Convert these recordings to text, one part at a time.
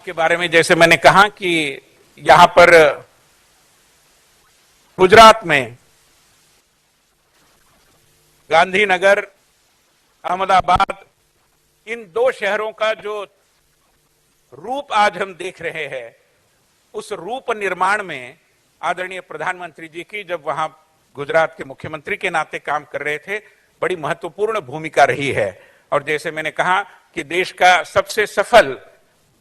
के बारे में जैसे मैंने कहा कि यहां पर गुजरात में गांधीनगर, अहमदाबाद, इन दो शहरों का जो रूप आज हम देख रहे हैं, उस रूप निर्माण में आदरणीय प्रधानमंत्री जी की, जब वहां गुजरात के मुख्यमंत्री के नाते काम कर रहे थे, बड़ी महत्वपूर्ण भूमिका रही है। और जैसे मैंने कहा कि देश का सबसे सफल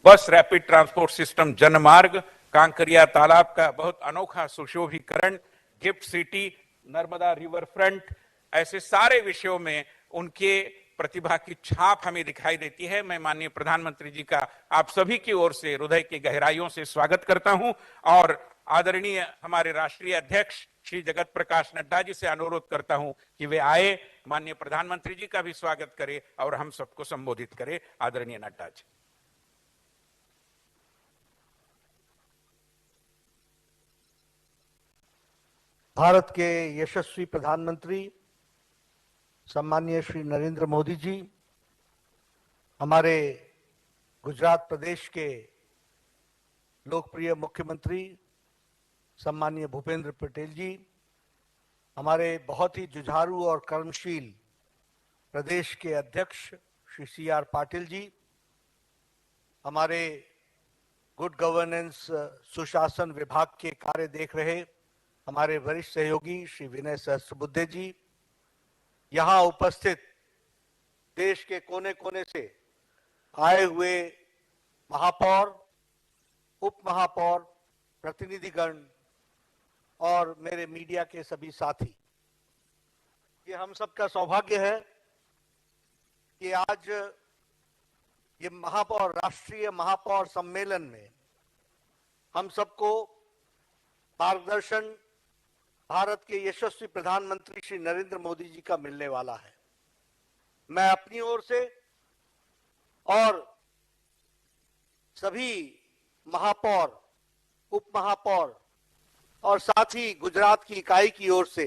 बस rapid transport system Janmarg, Kankariya तालाब का बहुत अनोखा सुशोभीकरण, gift city, Narmada river front, ऐसे सारे विषयों में उनके प्रतिभा की छाप हमें दिखाई देती है। मैं माननीय प्रधानमंत्री जी का आप सभी की ओर से हृदय की गहराइयों से स्वागत करता हूं और आदरणीय हमारे राष्ट्रीय अध्यक्ष श्री जगत प्रकाश नड्डा जी से अनुरोध करता हूं कि वे आए, माननीय प्रधानमंत्री जी का भी स्वागत करें और हम सबको संबोधित करें। आदरणीय नड्डा जी। भारत के यशस्वी प्रधानमंत्री सम्माननीय श्री नरेंद्र मोदी जी, हमारे गुजरात प्रदेश के लोकप्रिय मुख्यमंत्री सम्माननीय भूपेंद्र पटेल जी, हमारे बहुत ही जुझारू और कर्मशील प्रदेश के अध्यक्ष श्री CR पाटिल जी, हमारे गुड गवर्नेंस सुशासन विभाग के कार्य देख रहे हमारे वरिष्ठ सहयोगी श्री विनय सहस्त्रबुद्धे जी, यहाँ उपस्थित देश के कोने कोने से आए हुए महापौर, उप महापौर, प्रतिनिधिगण और मेरे मीडिया के सभी साथी, ये हम सबका सौभाग्य है कि आज ये महापौर राष्ट्रीय महापौर सम्मेलन में हम सबको मार्गदर्शन भारत के यशस्वी प्रधानमंत्री श्री नरेंद्र मोदी जी का मिलने वाला है। मैं अपनी ओर से और सभी महापौर, उप महापौर और साथ ही गुजरात की इकाई की ओर से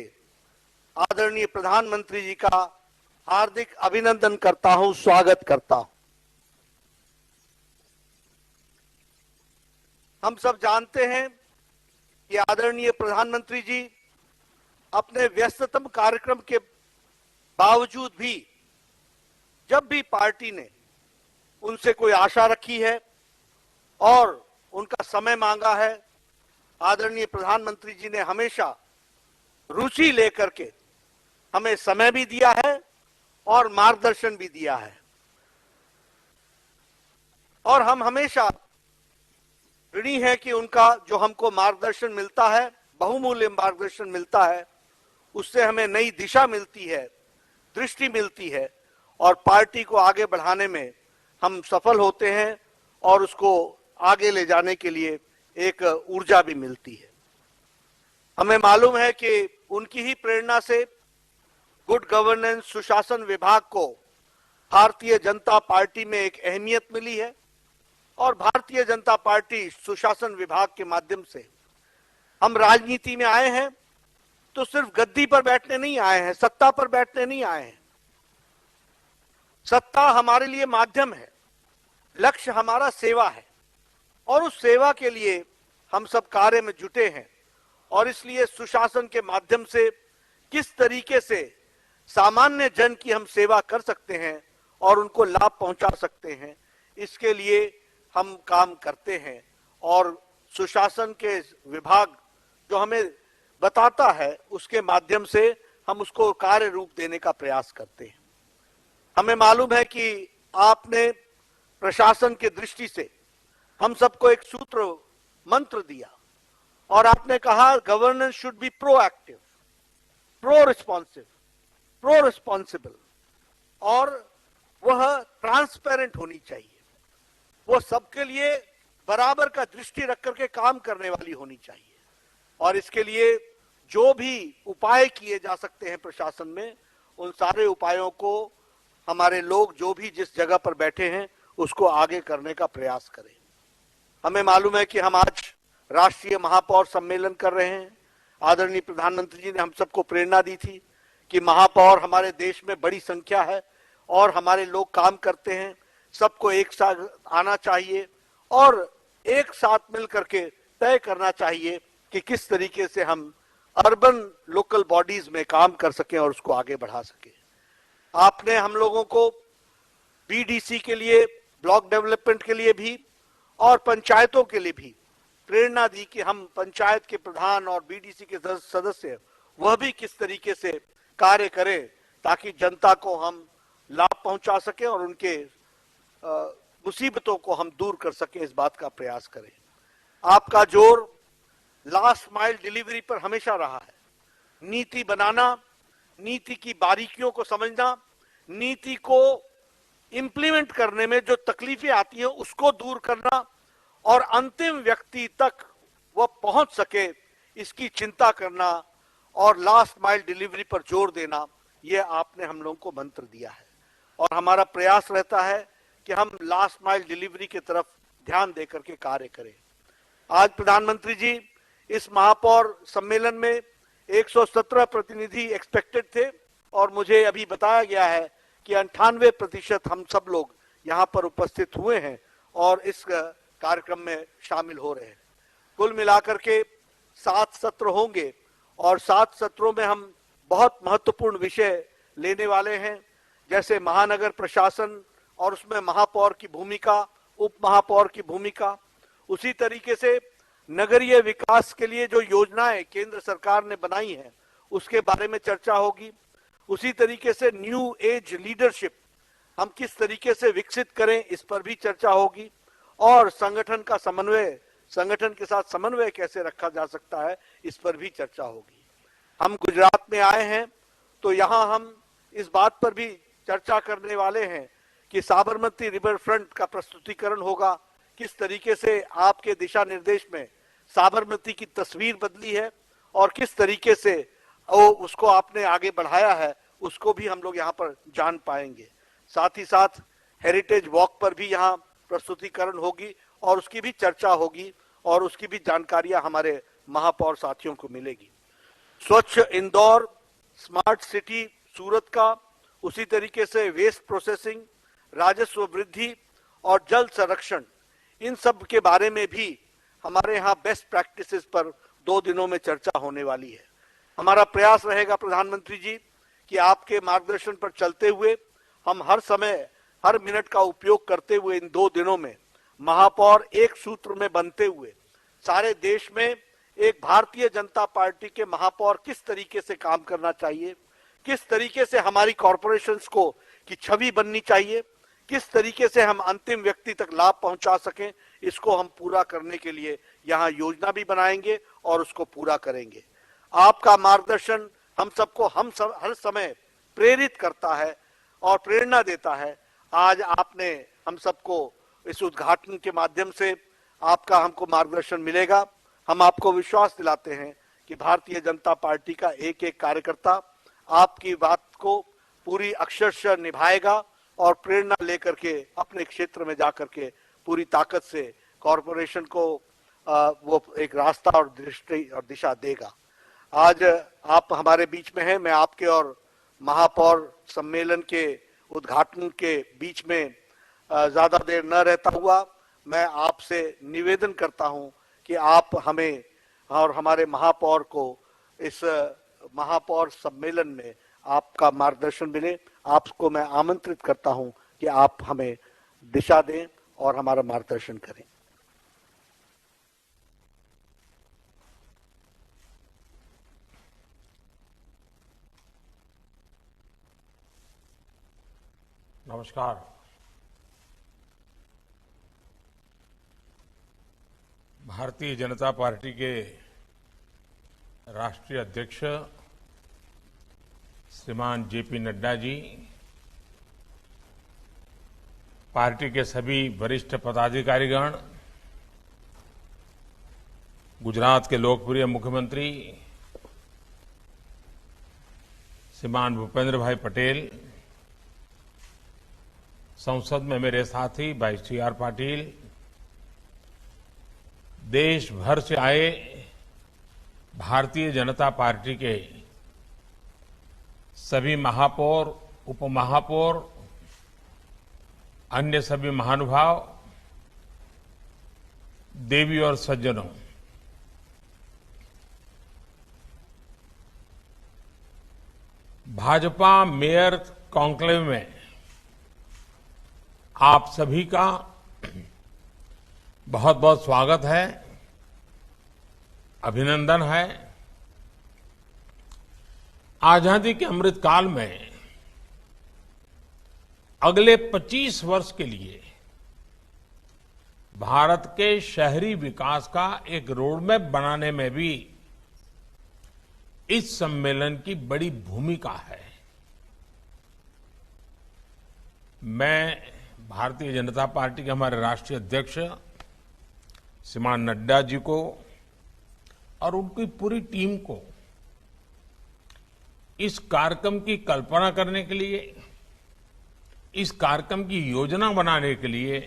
आदरणीय प्रधानमंत्री जी का हार्दिक अभिनंदन करता हूं, स्वागत करता हूं। हम सब जानते हैं कि आदरणीय प्रधानमंत्री जी अपने व्यस्ततम कार्यक्रम के बावजूद भी, जब भी पार्टी ने उनसे कोई आशा रखी है और उनका समय मांगा है, आदरणीय प्रधानमंत्री जी ने हमेशा रुचि लेकर के हमें समय भी दिया है और मार्गदर्शन भी दिया है। और हम हमेशा ऋणी है कि उनका जो हमको मार्गदर्शन मिलता है, बहुमूल्य मार्गदर्शन मिलता है, उससे हमें नई दिशा मिलती है, दृष्टि मिलती है और पार्टी को आगे बढ़ाने में हम सफल होते हैं और उसको आगे ले जाने के लिए एक ऊर्जा भी मिलती है। हमें मालूम है कि उनकी ही प्रेरणा से गुड गवर्नेंस सुशासन विभाग को भारतीय जनता पार्टी में एक अहमियत मिली है और भारतीय जनता पार्टी सुशासन विभाग के माध्यम से हम राजनीति में आए हैं तो सिर्फ गद्दी पर बैठने नहीं आए हैं, सत्ता पर बैठने नहीं आए हैं। सत्ता हमारे लिए माध्यम है, लक्ष्य हमारा सेवा है और उस सेवा के लिए हम सब कार्य में जुटे हैं। और इसलिए सुशासन के माध्यम से किस तरीके से सामान्य जन की हम सेवा कर सकते हैं और उनको लाभ पहुंचा सकते हैं, इसके लिए हम काम करते हैं। और सुशासन के विभाग जो हमें बताता है, उसके माध्यम से हम उसको कार्य रूप देने का प्रयास करते हैं। हमें मालूम है कि आपने प्रशासन की दृष्टि से हम सबको एक सूत्र मंत्र दिया और आपने कहा governance should be proactive, pro responsible और वह ट्रांसपेरेंट होनी चाहिए, वो सबके लिए बराबर का दृष्टि रख करके काम करने वाली होनी चाहिए। और इसके लिए जो भी उपाय किए जा सकते हैं प्रशासन में, उन सारे उपायों को हमारे लोग जो भी जिस जगह पर बैठे हैं उसको आगे करने का प्रयास करें। हमें मालूम है कि हम आज राष्ट्रीय महापौर सम्मेलन कर रहे हैं। आदरणीय प्रधानमंत्री जी ने हम सबको प्रेरणा दी थी कि महापौर हमारे देश में बड़ी संख्या है और हमारे लोग काम करते हैं, सबको एक साथ आना चाहिए और एक साथ मिलकर के तय करना चाहिए कि किस तरीके से हम अर्बन लोकल बॉडीज में काम कर सकें और उसको आगे बढ़ा सकें। आपने हम लोगों को बीडीसी के लिए, ब्लॉक डेवलपमेंट के लिए भी और पंचायतों के लिए भी प्रेरणा दी कि हम पंचायत के प्रधान और बीडीसी के सदस्य वह भी किस तरीके से कार्य करें ताकि जनता को हम लाभ पहुंचा सके और उनके मुसीबतों को हम दूर कर सके, इस बात का प्रयास करें। आपका जोर लास्ट माइल डिलीवरी पर हमेशा रहा है। नीति बनाना, नीति की बारीकियों को समझना, नीति को इंप्लीमेंट करने में जो तकलीफें आती हैं उसको दूर करना और अंतिम व्यक्ति तक वह पहुंच सके, इसकी चिंता करना और लास्ट माइल डिलीवरी पर जोर देना, यह आपने हम लोगों को मंत्र दिया है। और हमारा प्रयास रहता है कि हम लास्ट माइल डिलीवरी की तरफ ध्यान देकर के कार्य करें। आज प्रधानमंत्री जी इस महापौर सम्मेलन में 117 प्रतिनिधि एक्सपेक्टेड थे और मुझे अभी बताया गया है कि 98% हम सब लोग यहाँ पर उपस्थित हुए हैं और इस कार्यक्रम में शामिल हो रहे हैं। कुल मिलाकर के 7 सत्र होंगे और 7 सत्रों में हम बहुत महत्वपूर्ण विषय लेने वाले हैं, जैसे महानगर प्रशासन और उसमें महापौर की भूमिका, उप महापौर की भूमिका, उसी तरीके से नगरीय विकास के लिए जो योजनाएं केंद्र सरकार ने बनाई हैं उसके बारे में चर्चा होगी। उसी तरीके से न्यू एज लीडरशिप हम किस तरीके से विकसित करें, इस पर भी चर्चा होगी और संगठन का समन्वय, संगठन के साथ समन्वय कैसे रखा जा सकता है, इस पर भी चर्चा होगी। हम गुजरात में आए हैं तो यहाँ हम इस बात पर भी चर्चा करने वाले हैं कि साबरमती रिवर फ्रंट का प्रस्तुतिकरण होगा, किस तरीके से आपके दिशा निर्देश में साबरमती की तस्वीर बदली है और किस तरीके से उसको आपने आगे बढ़ाया है, उसको भी हम लोग यहाँ पर जान पाएंगे। साथ ही साथ हेरिटेज वॉक पर भी यहाँ प्रस्तुतिकरण होगी और उसकी भी चर्चा होगी और उसकी भी जानकारियां हमारे महापौर साथियों को मिलेगी। स्वच्छ इंदौर, स्मार्ट सिटी सूरत का, उसी तरीके से वेस्ट प्रोसेसिंग, राजस्व वृद्धि और जल संरक्षण, इन सब के बारे में भी हमारे यहाँ बेस्ट प्रैक्टिसेस पर 2 दिनों में चर्चा होने वाली है। हमारा प्रयास रहेगा प्रधानमंत्री जी कि आपके मार्गदर्शन पर चलते हुए हम हर समय, हर मिनट का उपयोग करते हुए इन 2 दिनों में महापौर एक सूत्र में बनते हुए सारे देश में एक भारतीय जनता पार्टी के महापौर किस तरीके से काम करना चाहिए, किस तरीके से हमारी कॉरपोरेशंस को की छवि बननी चाहिए, किस तरीके से हम अंतिम व्यक्ति तक लाभ पहुंचा सकें, इसको हम पूरा करने के लिए यहाँ योजना भी बनाएंगे और उसको पूरा करेंगे। आपका मार्गदर्शन हम सबको हर समय प्रेरित करता है और प्रेरणा देता है। आज आपने हम सबको इस उद्घाटन के माध्यम से आपका हमको मार्गदर्शन मिलेगा। हम आपको विश्वास दिलाते हैं कि भारतीय जनता पार्टी का एक एक कार्यकर्ता आपकी बात को पूरी अक्षरशः निभाएगा और प्रेरणा लेकर के अपने क्षेत्र में जाकर के पूरी ताकत से कॉरपोरेशन को वो एक रास्ता और दृष्टि और दिशा देगा। आज आप हमारे बीच में हैं, मैं आपके और महापौर सम्मेलन के उद्घाटन के बीच में ज्यादा देर न रहता हुआ मैं आपसे निवेदन करता हूं कि आप हमें और हमारे महापौर को इस महापौर सम्मेलन में आपका मार्गदर्शन मिले। आपको मैं आमंत्रित करता हूं कि आप हमें दिशा दें और हमारा मार्गदर्शन करें। नमस्कार। भारतीय जनता पार्टी के राष्ट्रीय अध्यक्ष श्रीमान जेपी नड्डा जी, पार्टी के सभी वरिष्ठ पदाधिकारीगण, गुजरात के लोकप्रिय मुख्यमंत्री श्रीमान भूपेंद्र भाई पटेल, संसद में मेरे साथी भाई CR पाटिल, देश भर से आए भारतीय जनता पार्टी के सभी महापौर, उपमहापौर, अन्य सभी महानुभाव, देवी और सज्जनों, भाजपा मेयर कॉन्क्लेव में आप सभी का बहुत बहुत स्वागत है, अभिनंदन है। आजादी के अमृत काल में अगले 25 वर्ष के लिए भारत के शहरी विकास का एक रोडमैप बनाने में भी इस सम्मेलन की बड़ी भूमिका है। मैं भारतीय जनता पार्टी के हमारे राष्ट्रीय अध्यक्ष श्रीमान नड्डा जी को और उनकी पूरी टीम को इस कार्यक्रम की कल्पना करने के लिए, इस कार्यक्रम की योजना बनाने के लिए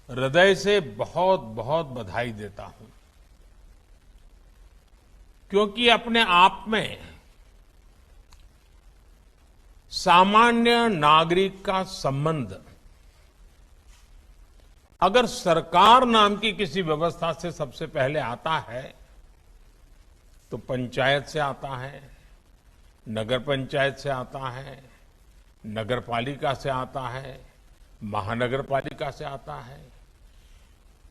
हृदय से बहुत बहुत बधाई देता हूं, क्योंकि अपने आप में सामान्य नागरिक का संबंध अगर सरकार नाम की किसी व्यवस्था से सबसे पहले आता है तो पंचायत से आता है, नगर पंचायत से आता है, नगर पालिका से आता है, महानगर पालिका से आता है।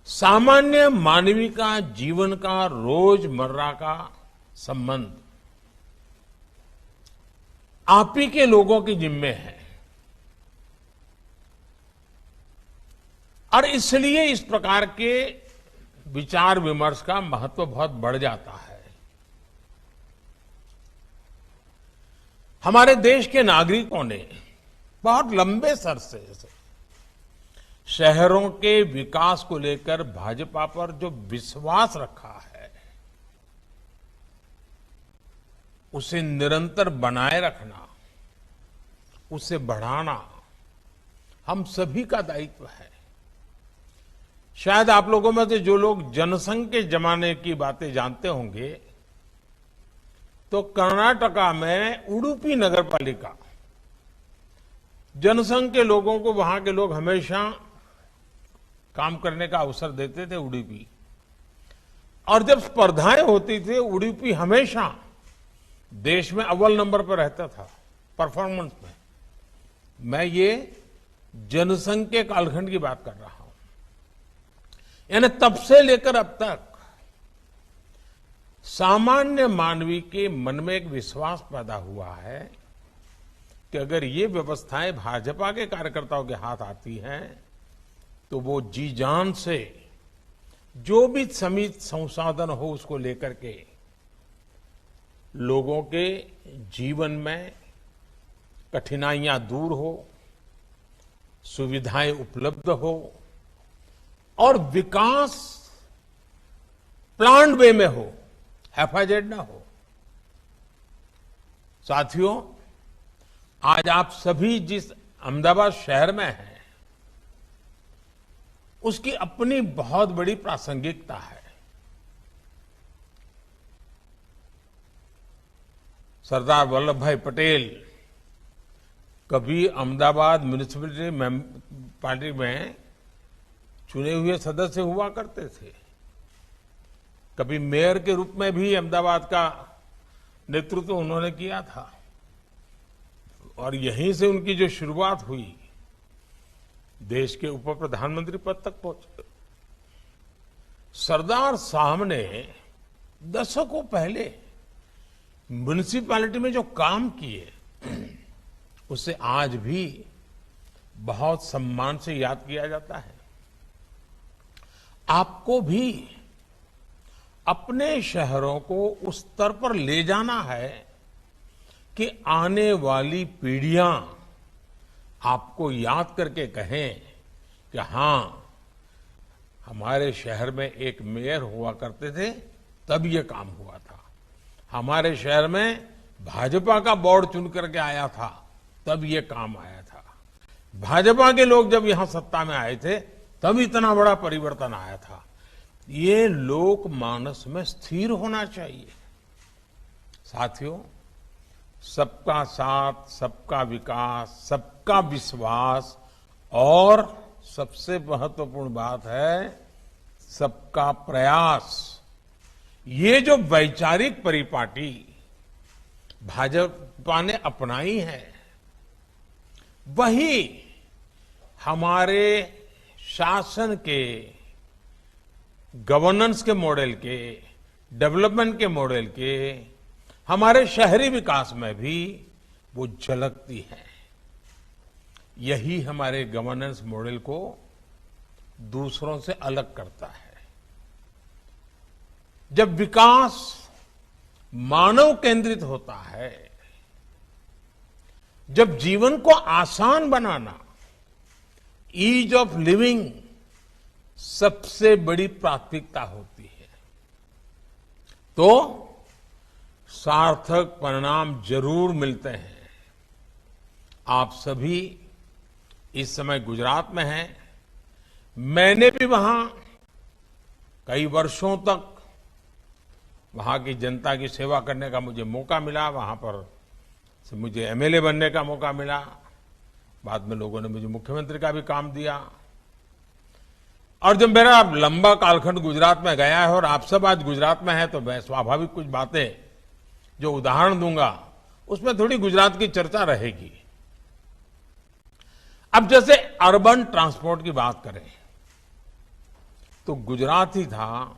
सामान्य मानवीय का जीवन का रोजमर्रा का संबंध आप ही के लोगों के जिम्मे है और इसलिए इस प्रकार के विचार विमर्श का महत्व बहुत बढ़ जाता है। हमारे देश के नागरिकों ने बहुत लंबे अरसे से शहरों के विकास को लेकर भाजपा पर जो विश्वास रखा है उसे निरंतर बनाए रखना, उसे बढ़ाना हम सभी का दायित्व है। शायद आप लोगों में से जो लोग जनसंघ के जमाने की बातें जानते होंगे तो कर्नाटका में उडुपी नगर पालिका, जनसंघ के लोगों को वहां के लोग हमेशा काम करने का अवसर देते थे उडुपी, और जब स्पर्धाएं होती थी उडुपी हमेशा देश में अव्वल नंबर पर रहता था परफॉर्मेंस में। मैं ये जनसंघ के कालखंड की बात कर रहा हूं। यानी तब से लेकर अब तक सामान्य मानवीय के मन में एक विश्वास पैदा हुआ है कि अगर ये व्यवस्थाएं भाजपा के कार्यकर्ताओं के हाथ आती हैं तो वो जी जान से जो भी सीमित संसाधन हो उसको लेकर के लोगों के जीवन में कठिनाइयां दूर हो, सुविधाएं उपलब्ध हो और विकास प्लान्ड वे में हो, हैफाजेड ना हो। साथियों, आज आप सभी जिस अहमदाबाद शहर में हैं उसकी अपनी बहुत बड़ी प्रासंगिकता है। सरदार वल्लभ भाई पटेल कभी अहमदाबाद म्युनिसिपैलिटी पार्टी में चुने हुए सदस्य हुआ करते थे, कभी मेयर के रूप में भी अहमदाबाद का नेतृत्व उन्होंने किया था और यहीं से उनकी जो शुरुआत हुई देश के उप प्रधानमंत्री पद तक पहुंचे। सरदार साहब ने दशकों पहले म्युनिसिपैलिटी में जो काम किए उसे आज भी बहुत सम्मान से याद किया जाता है। आपको भी अपने शहरों को उस स्तर पर ले जाना है कि आने वाली पीढ़ियां आपको याद करके कहें कि हां, हमारे शहर में एक मेयर हुआ करते थे तब ये काम हुआ था, हमारे शहर में भाजपा का बोर्ड चुन करके आया था तब ये काम आया था, भाजपा के लोग जब यहां सत्ता में आए थे तब इतना बड़ा परिवर्तन आया था। ये लोक मानस में स्थिर होना चाहिए। साथियों, सबका साथ, सबका विकास, सबका विश्वास और सबसे महत्वपूर्ण बात है सबका प्रयास, ये जो वैचारिक परिपाटी भाजपा ने अपनाई है, वही हमारे शासन के, गवर्नेंस के मॉडल के, डेवलपमेंट के मॉडल के, हमारे शहरी विकास में भी वो झलकती है। यही हमारे गवर्नेंस मॉडल को दूसरों से अलग करता है। जब विकास मानव केंद्रित होता है, जब जीवन को आसान बनाना, ईज ऑफ लिविंग सबसे बड़ी प्राथमिकता होती है, तो सार्थक परिणाम जरूर मिलते हैं। आप सभी इस समय गुजरात में हैं। मैंने भी वहां कई वर्षों तक वहां की जनता की सेवा करने का मुझे मौका मिला। वहां पर से मुझे एमएलए बनने का मौका मिला। बाद में लोगों ने मुझे मुख्यमंत्री का भी काम दिया। और जब मेरा लंबा कालखंड गुजरात में गया है और आप सब आज गुजरात में हैं, तो मैं स्वाभाविक कुछ बातें जो उदाहरण दूंगा उसमें थोड़ी गुजरात की चर्चा रहेगी। अब जैसे अर्बन ट्रांसपोर्ट की बात करें तो गुजरात ही था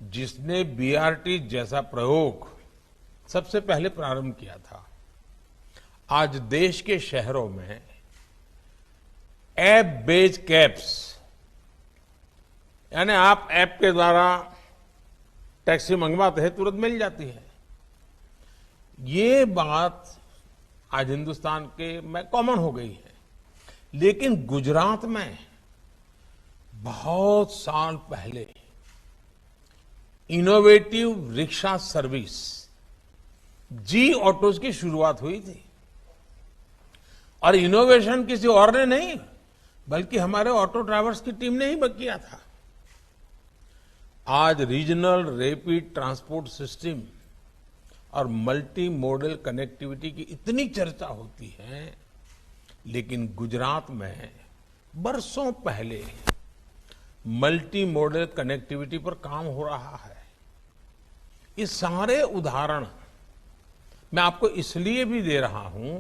जिसने बीआरटी जैसा प्रयोग सबसे पहले प्रारंभ किया था। आज देश के शहरों में ऐप बेस्ड कैब्स, यानी आप ऐप के द्वारा टैक्सी मंगवाते हैं, तुरंत मिल जाती है। ये बात आज हिंदुस्तान के में कॉमन हो गई है, लेकिन गुजरात में बहुत साल पहले इनोवेटिव रिक्शा सर्विस जी ऑटोज की शुरुआत हुई थी। और इनोवेशन किसी और ने नहीं, बल्कि हमारे ऑटो ड्राइवर्स की टीम ने ही किया था। आज रीजनल रैपिड ट्रांसपोर्ट सिस्टम और मल्टी मॉडल कनेक्टिविटी की इतनी चर्चा होती है, लेकिन गुजरात में बरसों पहले मल्टी मॉडल कनेक्टिविटी पर काम हो रहा है। ये सारे उदाहरण मैं आपको इसलिए भी दे रहा हूं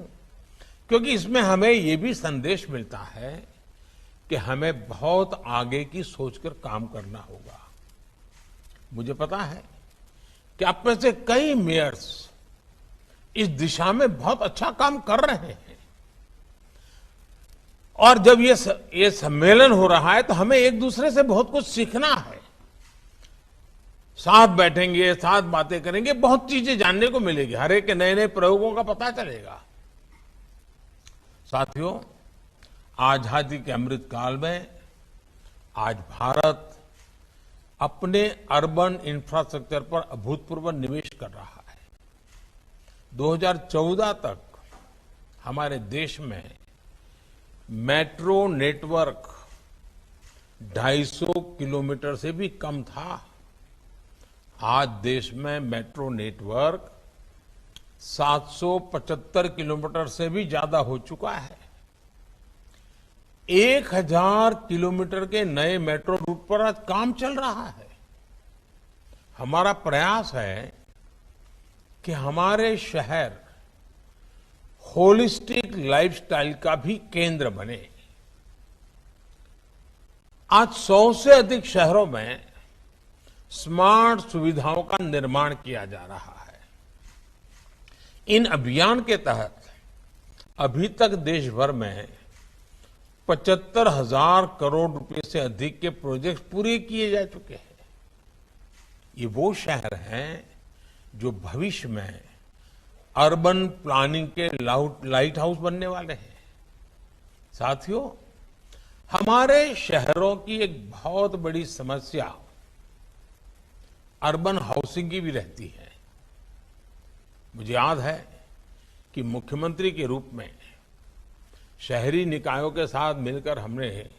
क्योंकि इसमें हमें ये भी संदेश मिलता है कि हमें बहुत आगे की सोचकर काम करना होगा। मुझे पता है कि आप में से कई मेयर्स इस दिशा में बहुत अच्छा काम कर रहे हैं। और जब ये सम्मेलन हो रहा है तो हमें एक दूसरे से बहुत कुछ सीखना है। साथ बैठेंगे, साथ बातें करेंगे, बहुत चीजें जानने को मिलेगी, हर एक के नए नए प्रयोगों का पता चलेगा। साथियों, आजादी के अमृत काल में आज भारत अपने अर्बन इंफ्रास्ट्रक्चर पर अभूतपूर्व निवेश कर रहा है। 2014 तक हमारे देश में मेट्रो नेटवर्क 250 किलोमीटर से भी कम था। आज देश में मेट्रो नेटवर्क 775 किलोमीटर से भी ज्यादा हो चुका है। 1000 किलोमीटर के नए मेट्रो रूट पर आज काम चल रहा है। हमारा प्रयास है कि हमारे शहर होलिस्टिक लाइफस्टाइल का भी केंद्र बने। आज 100 से अधिक शहरों में स्मार्ट सुविधाओं का निर्माण किया जा रहा है। इन अभियान के तहत अभी तक देश भर में 75,000 करोड़ रुपए से अधिक के प्रोजेक्ट पूरे किए जा चुके हैं। ये वो शहर हैं जो भविष्य में अर्बन प्लानिंग के लाइट हाउस बनने वाले हैं। साथियों, हमारे शहरों की एक बहुत बड़ी समस्या अर्बन हाउसिंग की भी रहती है। मुझे याद है कि मुख्यमंत्री के रूप में शहरी निकायों के साथ मिलकर हमने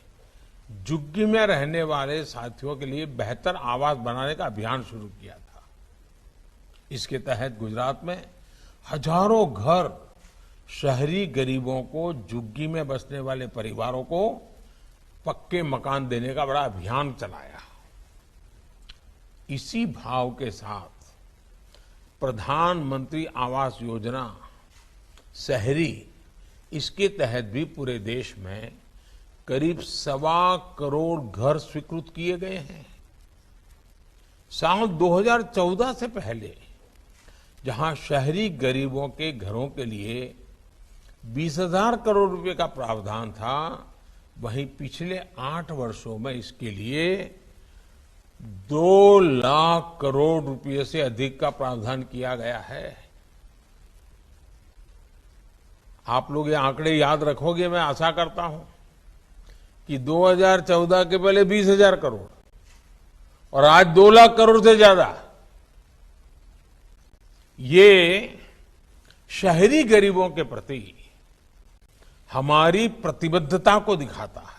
झुग्गी में रहने वाले साथियों के लिए बेहतर आवास बनाने का अभियान शुरू किया था। इसके तहत गुजरात में हजारों घर शहरी गरीबों को, झुग्गी में बसने वाले परिवारों को पक्के मकान देने का बड़ा अभियान चलाया। इसी भाव के साथ प्रधानमंत्री आवास योजना शहरी, इसके तहत भी पूरे देश में करीब 1.25 करोड़ घर स्वीकृत किए गए हैं। साल 2014 से पहले जहां शहरी गरीबों के घरों के लिए 20,000 करोड़ रुपए का प्रावधान था, वहीं पिछले 8 वर्षों में इसके लिए 2 लाख करोड़ रुपए से अधिक का प्रावधान किया गया है। आप लोग ये आंकड़े याद रखोगे, मैं आशा करता हूं कि 2014 के पहले 20,000 करोड़ और आज 2 लाख करोड़ से ज्यादा। ये शहरी गरीबों के प्रति हमारी प्रतिबद्धता को दिखाता है।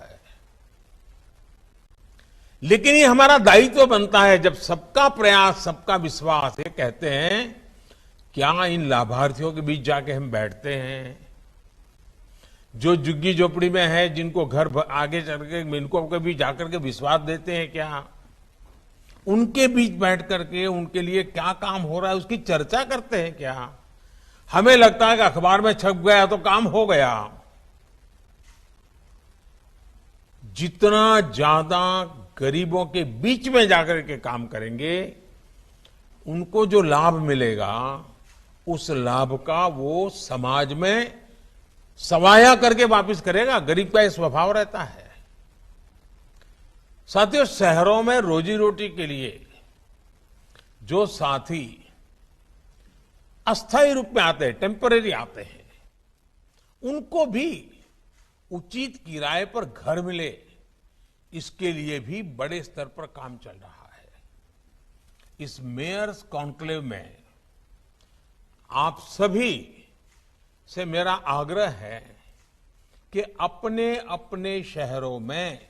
लेकिन ये हमारा दायित्व बनता है, जब सबका प्रयास सबका विश्वास, ये कहते हैं, क्या इन लाभार्थियों के बीच जाके हम बैठते हैं, जो झुग्गी झोपड़ी में है, जिनको घर आगे चल के इनको कभी जाकर के विश्वास देते हैं क्या? उनके बीच बैठ करके उनके लिए क्या काम हो रहा है उसकी चर्चा करते हैं क्या? हमें लगता है कि अखबार में छप गया तो काम हो गया। जितना ज्यादा गरीबों के बीच में जाकर के काम करेंगे, उनको जो लाभ मिलेगा, उस लाभ का वो समाज में सवाया करके वापस करेगा। गरीब का यह स्वभाव रहता है। साथियों, शहरों में रोजी रोटी के लिए जो साथी अस्थायी रूप में आते हैं, टेम्परेरी आते हैं, उनको भी उचित किराए पर घर मिले, इसके लिए भी बड़े स्तर पर काम चल रहा है। इस मेयर्स कॉन्क्लेव में आप सभी से मेरा आग्रह है कि अपने अपने शहरों में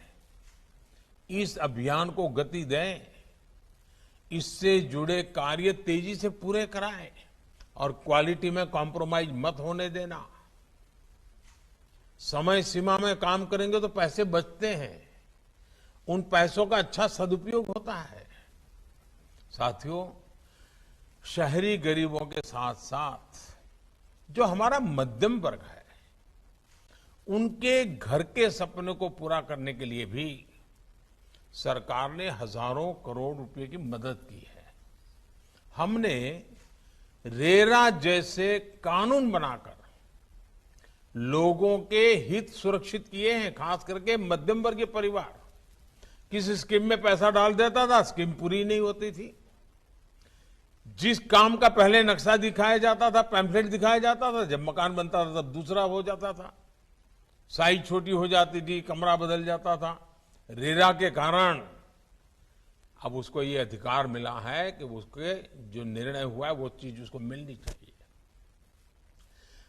इस अभियान को गति दें, इससे जुड़े कार्य तेजी से पूरे कराएं और क्वालिटी में कॉम्प्रोमाइज मत होने देना। समय सीमा में काम करेंगे तो पैसे बचते हैं, उन पैसों का अच्छा सदुपयोग होता है। साथियों, शहरी गरीबों के साथ साथ जो हमारा मध्यम वर्ग है, उनके घर के सपने को पूरा करने के लिए भी सरकार ने हजारों करोड़ रुपए की मदद की है। हमने रेरा जैसे कानून बनाकर लोगों के हित सुरक्षित किए हैं, खास करके मध्यम वर्गीय परिवार। किस स्कीम में पैसा डाल देता था, स्कीम पूरी नहीं होती थी। जिस काम का पहले नक्शा दिखाया जाता था, पैम्फलेट दिखाया जाता था, जब मकान बनता था तब दूसरा हो जाता था, साइज छोटी हो जाती थी, कमरा बदल जाता था। रेरा के कारण अब उसको ये अधिकार मिला है कि उसके जो निर्णय हुआ है वो चीज उसको मिलनी चाहिए।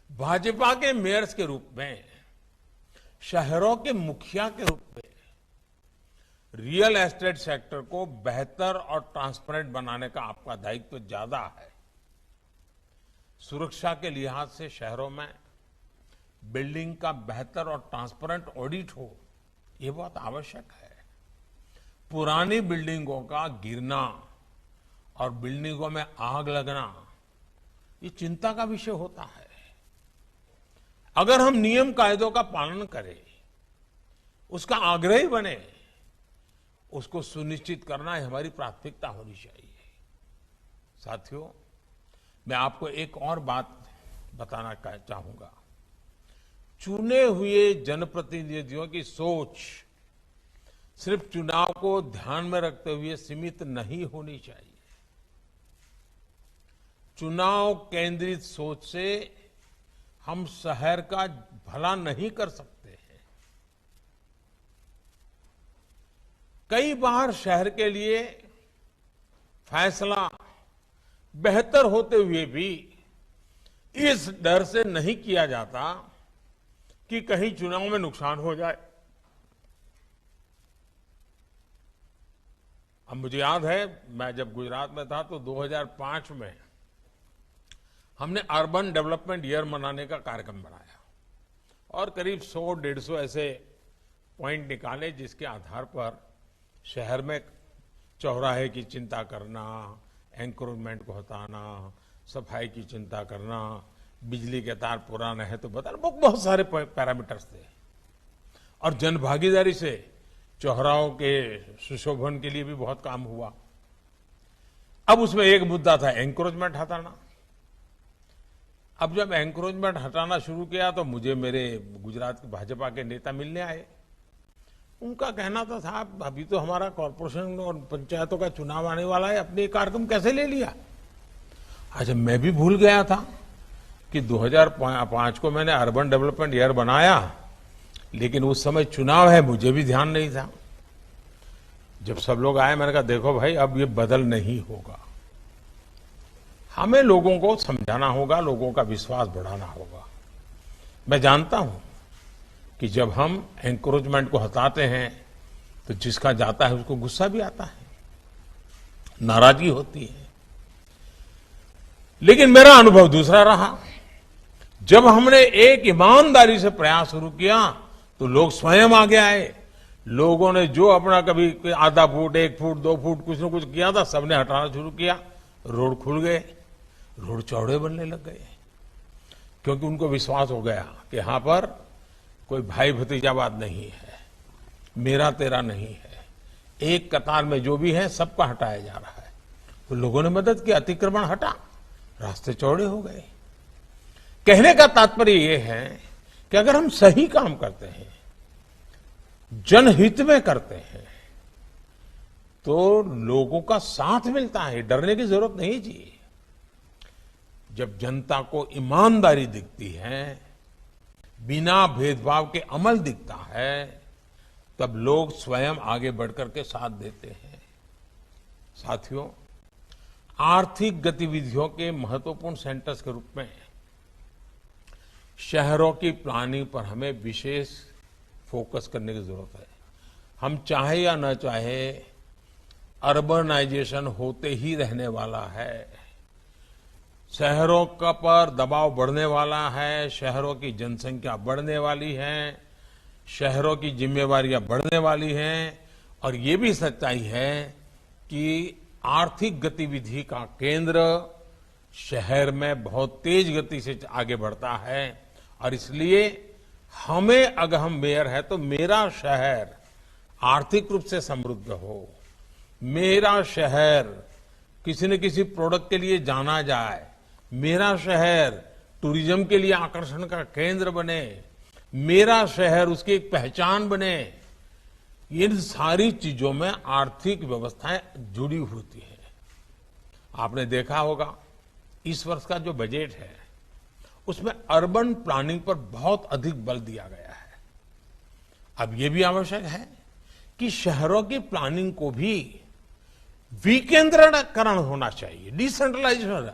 भाजपा के मेयर्स के रूप में, शहरों के मुखिया के रूप में रियल एस्टेट सेक्टर को बेहतर और ट्रांसपेरेंट बनाने का आपका दायित्व ज्यादा है। सुरक्षा के लिहाज से शहरों में बिल्डिंग का बेहतर और ट्रांसपेरेंट ऑडिट हो, ये बहुत आवश्यक है। पुरानी बिल्डिंगों का गिरना और बिल्डिंगों में आग लगना, ये चिंता का विषय होता है। अगर हम नियम कायदों का पालन करें, उसका आग्रही बने, उसको सुनिश्चित करना हमारी प्राथमिकता होनी चाहिए। साथियों, मैं आपको एक और बात बताना चाहूंगा। चुने हुए जनप्रतिनिधियों की सोच सिर्फ चुनाव को ध्यान में रखते हुए सीमित नहीं होनी चाहिए। चुनाव केंद्रित सोच से हम शहर का भला नहीं कर सकते हैं। कई बार शहर के लिए फैसला बेहतर होते हुए भी इस डर से नहीं किया जाता कि कहीं चुनाव में नुकसान हो जाए। अब मुझे याद है, मैं जब गुजरात में था तो 2005 में हमने अर्बन डेवलपमेंट ईयर मनाने का कार्यक्रम बनाया और करीब 100-150 ऐसे पॉइंट निकाले जिसके आधार पर शहर में चौराहे की चिंता करना, एंक्रोचमेंट को हटाना, सफाई की चिंता करना, बिजली के तार पुराने हैं तो बताना, बहुत सारे पैरामीटर्स थे। और जन भागीदारी से चौराहों के सुशोभन के लिए भी बहुत काम हुआ। अब उसमें एक मुद्दा था एंक्रोचमेंट हटाना। अब जब एंक्रोचमेंट हटाना शुरू किया तो मुझे मेरे गुजरात के भाजपा के नेता मिलने आए। उनका कहना था, साहब अभी तो हमारा कॉरपोरेशन और पंचायतों का चुनाव आने वाला है, अपने कार्यक्रम कैसे ले लिया। अच्छा, मैं भी भूल गया था कि 2005 को मैंने अर्बन डेवलपमेंट ईयर बनाया, लेकिन उस समय चुनाव है, मुझे भी ध्यान नहीं था। जब सब लोग आए, मैंने कहा देखो भाई, अब ये बदल नहीं होगा, हमें लोगों को समझाना होगा, लोगों का विश्वास बढ़ाना होगा। मैं जानता हूं कि जब हम एंकरेजमेंट को हटाते हैं तो जिसका जाता है उसको गुस्सा भी आता है, नाराजगी होती है। लेकिन मेरा अनुभव दूसरा रहा। जब हमने एक ईमानदारी से प्रयास शुरू किया तो लोग स्वयं आगे आए। लोगों ने जो अपना कभी आधा फुट, 1 फुट, 2 फुट कुछ न कुछ किया था, सबने हटाना शुरू किया। रोड खुल गए, रोड चौड़े बनने लग गए, क्योंकि उनको विश्वास हो गया कि यहां पर कोई भाई भतीजावाद नहीं है, मेरा तेरा नहीं है, एक कतार में जो भी है सबका हटाया जा रहा है। तो लोगों ने मदद की, अतिक्रमण हटा, रास्ते चौड़े हो गए। कहने का तात्पर्य यह है कि अगर हम सही काम करते हैं, जनहित में करते हैं, तो लोगों का साथ मिलता है, डरने की जरूरत नहीं जी। जब जनता को ईमानदारी दिखती है, बिना भेदभाव के अमल दिखता है, तब लोग स्वयं आगे बढ़कर के साथ देते हैं। साथियों, आर्थिक गतिविधियों के महत्वपूर्ण सेंटर्स के रूप में शहरों की प्लानिंग पर हमें विशेष फोकस करने की जरूरत है। हम चाहे या न चाहे, अर्बनाइजेशन होते ही रहने वाला है। शहरों का पर दबाव बढ़ने वाला है, शहरों की जनसंख्या बढ़ने वाली है, शहरों की जिम्मेवारियां बढ़ने वाली हैं, और ये भी सच्चाई है कि आर्थिक गतिविधि का केंद्र शहर में बहुत तेज गति से आगे बढ़ता है। और इसलिए हमें, अगर हम मेयर है तो मेरा शहर आर्थिक रूप से समृद्ध हो, मेरा शहर किसी न किसी प्रोडक्ट के लिए जाना जाए, मेरा शहर टूरिज्म के लिए आकर्षण का केंद्र बने, मेरा शहर उसकी एक पहचान बने। इन सारी चीजों में आर्थिक व्यवस्थाएं जुड़ी होती है। आपने देखा होगा इस वर्ष का जो बजट है उसमें अर्बन प्लानिंग पर बहुत अधिक बल दिया गया है। अब यह भी आवश्यक है कि शहरों की प्लानिंग को भी विकेंद्रीकरण होना चाहिए, डिसेंट्रलाइजेशन।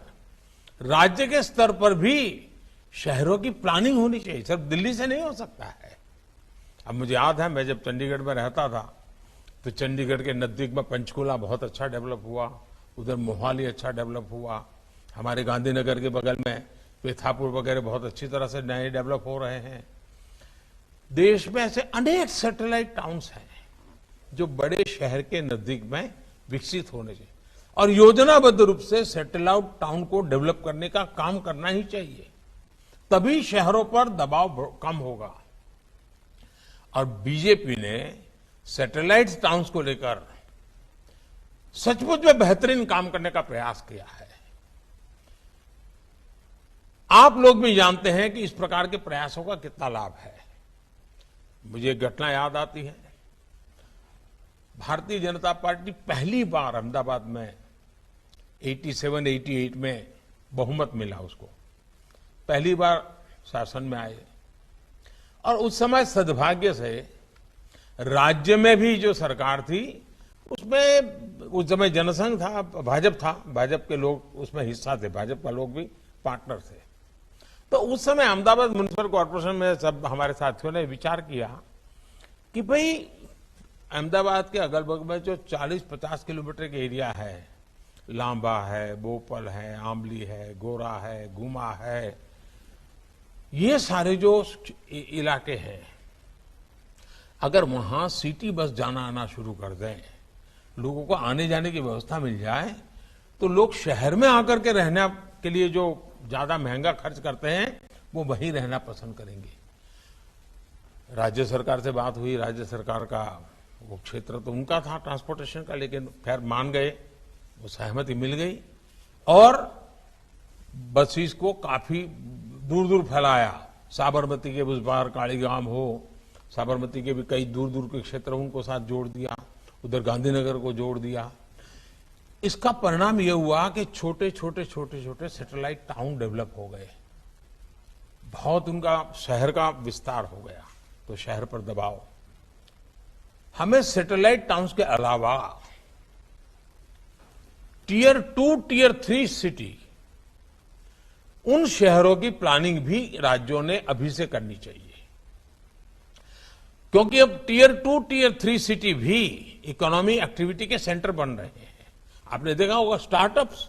राज्य के स्तर पर भी शहरों की प्लानिंग होनी चाहिए, सिर्फ दिल्ली से नहीं हो सकता है। अब मुझे याद है, मैं जब चंडीगढ़ में रहता था तो चंडीगढ़ के नजदीक में पंचकुला बहुत अच्छा डेवलप हुआ, उधर मोहाली अच्छा डेवलप हुआ, हमारे गांधीनगर के बगल में पेथापुर वगैरह बहुत अच्छी तरह से नए डेवलप हो रहे हैं। देश में ऐसे अनेक सैटेलाइट टाउन्स हैं जो बड़े शहर के नजदीक में विकसित होने चाहिए, और योजनाबद्ध रूप से सैटेलाइट टाउन को डेवलप करने का काम करना ही चाहिए, तभी शहरों पर दबाव कम होगा। और बीजेपी ने सैटेलाइट टाउन्स को लेकर सचमुच में बेहतरीन काम करने का प्रयास किया है। आप लोग भी जानते हैं कि इस प्रकार के प्रयासों का कितना लाभ है। मुझे एक घटना याद आती है। भारतीय जनता पार्टी पहली बार अहमदाबाद में 87-88 में बहुमत मिला उसको, पहली बार शासन में आए। और उस समय सद्भाग्य से राज्य में भी जो सरकार थी उसमें उस समय जनसंघ था, भाजपा के लोग उसमें हिस्सा थे, भाजपा का लोग भी पार्टनर थे। तो उस समय अहमदाबाद म्युनिसिपल कॉर्पोरेशन में सब हमारे साथियों ने विचार किया कि भाई अहमदाबाद के अगल बगल में जो 40-50 किलोमीटर के एरिया है, लांबा है, बोपल है, आमली है, गोरा है, गुमा है, ये सारे जो इलाके हैं, अगर वहां सिटी बस जाना आना शुरू कर दें लोगों को आने जाने की व्यवस्था मिल जाए तो लोग शहर में आकर के रहने के लिए जो ज्यादा महंगा खर्च करते हैं वो वहीं रहना पसंद करेंगे। राज्य सरकार से बात हुई, राज्य सरकार का वो क्षेत्र तो उनका था ट्रांसपोर्टेशन का, लेकिन खैर मान गए, वो सहमति मिल गई और बसेस को काफी दूर दूर फैलाया। साबरमती के उस पार कालीगाम हो, साबरमती के भी कई दूर दूर के क्षेत्र उनको साथ जोड़ दिया, उधर गांधीनगर को जोड़ दिया। इसका परिणाम यह हुआ कि छोटे छोटे छोटे छोटे सैटेलाइट टाउन डेवलप हो गए, बहुत उनका शहर का विस्तार हो गया, तो शहर पर दबाव। हमें सैटेलाइट टाउन्स के अलावा टियर 2, टियर 3 सिटी, उन शहरों की प्लानिंग भी राज्यों ने अभी से करनी चाहिए, क्योंकि अब टियर 2, टियर 3 सिटी भी इकोनॉमी एक्टिविटी के सेंटर बन रहे हैं। आपने देखा होगा स्टार्टअप्स,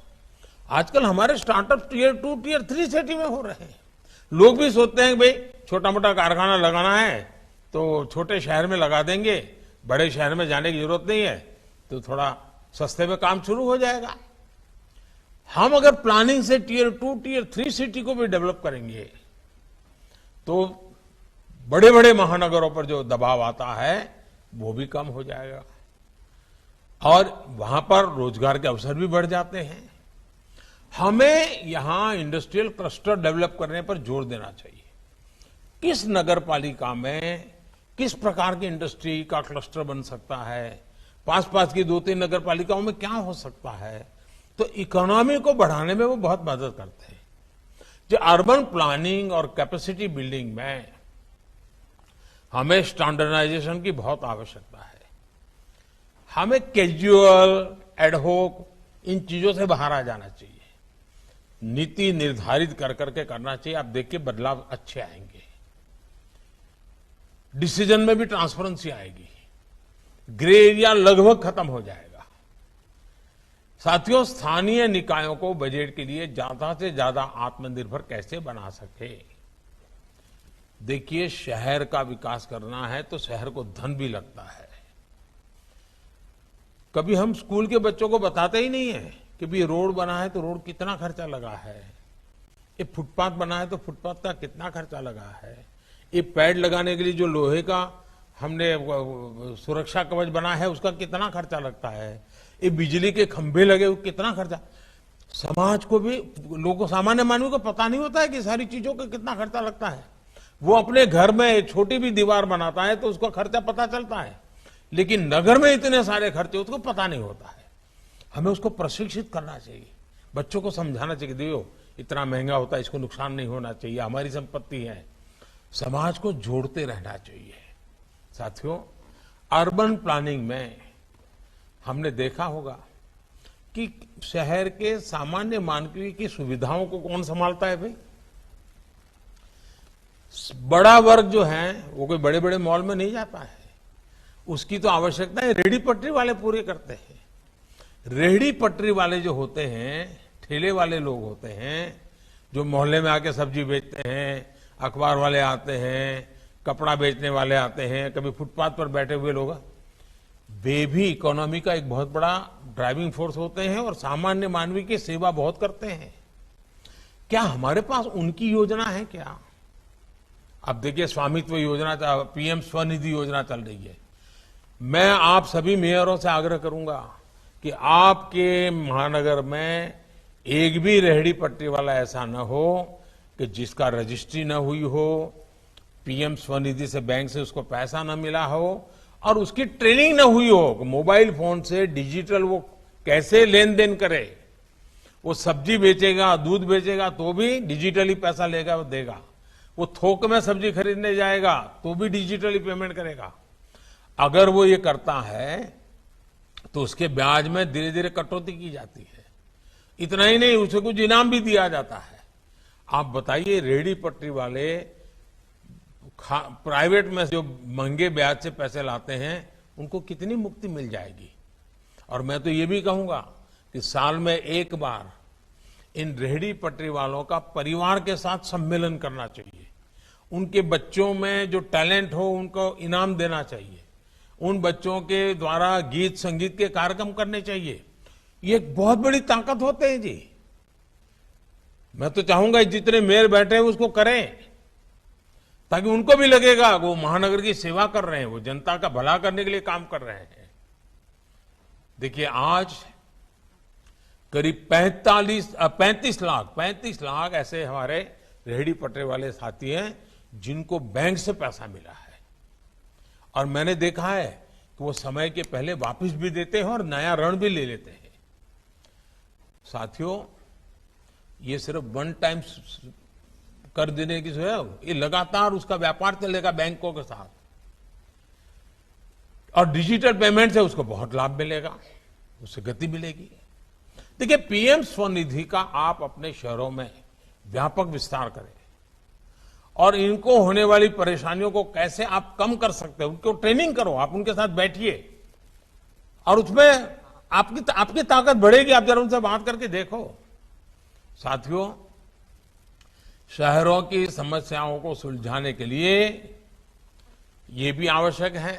आजकल हमारे स्टार्टअप्स टियर 2, टियर 3 सिटी में हो रहे हैं। लोग भी सोचते हैं कि भाई छोटा मोटा कारखाना लगाना है तो छोटे शहर में लगा देंगे, बड़े शहर में जाने की जरूरत नहीं है, तो थोड़ा सस्ते में काम शुरू हो जाएगा। हम अगर प्लानिंग से टियर 2, टियर 3 सिटी को भी डेवलप करेंगे तो बड़े बड़े महानगरों पर जो दबाव आता है वो भी कम हो जाएगा और वहां पर रोजगार के अवसर भी बढ़ जाते हैं। हमें यहां इंडस्ट्रियल क्लस्टर डेवलप करने पर जोर देना चाहिए। किस नगर पालिका में किस प्रकार की इंडस्ट्री का क्लस्टर बन सकता है, पास पास की 2-3 नगर पालिकाओं में क्या हो सकता है, तो इकोनॉमी को बढ़ाने में वो बहुत मदद करते हैं। जो अर्बन प्लानिंग और कैपेसिटी बिल्डिंग में हमें स्टैंडर्डाइजेशन की बहुत आवश्यकता है। हमें कैजुअल, एडहोक इन चीजों से बाहर आ जाना चाहिए। नीति निर्धारित कर करके करना चाहिए। आप देखिए बदलाव अच्छे आएंगे, डिसीजन में भी ट्रांसपेरेंसी आएगी, ग्रे एरिया लगभग खत्म हो जाएगा। साथियों, स्थानीय निकायों को बजट के लिए ज्यादा से ज्यादा आत्मनिर्भर कैसे बना सके। देखिए, शहर का विकास करना है तो शहर को धन भी लगता है। कभी हम स्कूल के बच्चों को बताते ही नहीं है कि भी रोड बना है तो रोड कितना खर्चा लगा है, ये फुटपाथ बना है तो फुटपाथ का कितना खर्चा लगा है, ये पैड लगाने के लिए जो लोहे का हमने सुरक्षा कवच बना है उसका कितना खर्चा लगता है, ये बिजली के खंभे लगे वो कितना खर्चा। समाज को भी, लोगों सामान्य मानव को पता नहीं होता है कि सारी चीजों का कितना खर्चा लगता है। वो अपने घर में छोटी भी दीवार बनाता है तो उसका खर्चा पता चलता है, लेकिन नगर में इतने सारे खर्चे उसको पता नहीं होता है। हमें उसको प्रशिक्षित करना चाहिए, बच्चों को समझाना चाहिए, देखो इतना महंगा होता है, इसको नुकसान नहीं होना चाहिए, हमारी संपत्ति है। समाज को जोड़ते रहना चाहिए। साथियों, अर्बन प्लानिंग में हमने देखा होगा कि शहर के सामान्य मानवीय की सुविधाओं को कौन संभालता है भाई। बड़ा वर्ग जो है वो कोई बड़े बड़े मॉल में नहीं जाता है, उसकी तो आवश्यकता है रेहड़ी पटरी वाले पूरे करते हैं। रेहड़ी पटरी वाले जो होते हैं, ठेले वाले लोग होते हैं, जो मोहल्ले में आके सब्जी बेचते हैं, अखबार वाले आते हैं, कपड़ा बेचने वाले आते हैं, कभी फुटपाथ पर बैठे हुए लोग, वे भी इकोनॉमी का एक बहुत बड़ा ड्राइविंग फोर्स होते हैं और सामान्य मानवीय की सेवा बहुत करते हैं। क्या हमारे पास उनकी योजना है क्या? अब देखिए, स्वामित्व योजना, पीएम स्वनिधि योजना चल रही है। मैं आप सभी मेयरों से आग्रह करूंगा कि आपके महानगर में एक भी रेहड़ी पटरी वाला ऐसा न हो कि जिसका रजिस्ट्री न हुई हो, पीएम स्वनिधि से बैंक से उसको पैसा न मिला हो और उसकी ट्रेनिंग न हुई हो कि मोबाइल फोन से डिजिटल वो कैसे लेन देन करे। वो सब्जी बेचेगा, दूध बेचेगा तो भी डिजिटली पैसा लेगा, वो देगा। वो थोक में सब्जी खरीदने जाएगा तो भी डिजिटली पेमेंट करेगा। अगर वो ये करता है तो उसके ब्याज में धीरे धीरे कटौती की जाती है। इतना ही नहीं, उसे कुछ इनाम भी दिया जाता है। आप बताइए, रेहड़ी पटरी वाले प्राइवेट में जो महंगे ब्याज से पैसे लाते हैं उनको कितनी मुक्ति मिल जाएगी। और मैं तो ये भी कहूंगा कि साल में एक बार इन रेहड़ी पटरी वालों का परिवार के साथ सम्मेलन करना चाहिए। उनके बच्चों में जो टैलेंट हो उनको इनाम देना चाहिए उन बच्चों के द्वारा गीत संगीत के कार्यक्रम करने चाहिए। ये एक बहुत बड़ी ताकत होते हैं जी। मैं तो चाहूंगा जितने मेयर बैठे हैं उसको करें, ताकि उनको भी लगेगा वो महानगर की सेवा कर रहे हैं, वो जनता का भला करने के लिए काम कर रहे हैं। देखिए आज करीब 35 लाख ऐसे हमारे रेहड़ी पटरी वाले साथी हैं जिनको बैंक से पैसा मिला है, और मैंने देखा है कि वो समय के पहले वापस भी देते हैं और नया ऋण भी ले लेते हैं। साथियों, ये सिर्फ वन टाइम कर देने की है, ये लगातार उसका व्यापार चलेगा बैंकों के साथ, और डिजिटल पेमेंट से उसको बहुत लाभ मिलेगा, उससे गति मिलेगी। देखिए, पीएम स्वनिधि का आप अपने शहरों में व्यापक विस्तार करें, और इनको होने वाली परेशानियों को कैसे आप कम कर सकते हैं उनको ट्रेनिंग करो, आप उनके साथ बैठिए और उसमें आपकी ताकत बढ़ेगी। आप जरा उनसे बात करके देखो। साथियों, शहरों की समस्याओं को सुलझाने के लिए ये भी आवश्यक है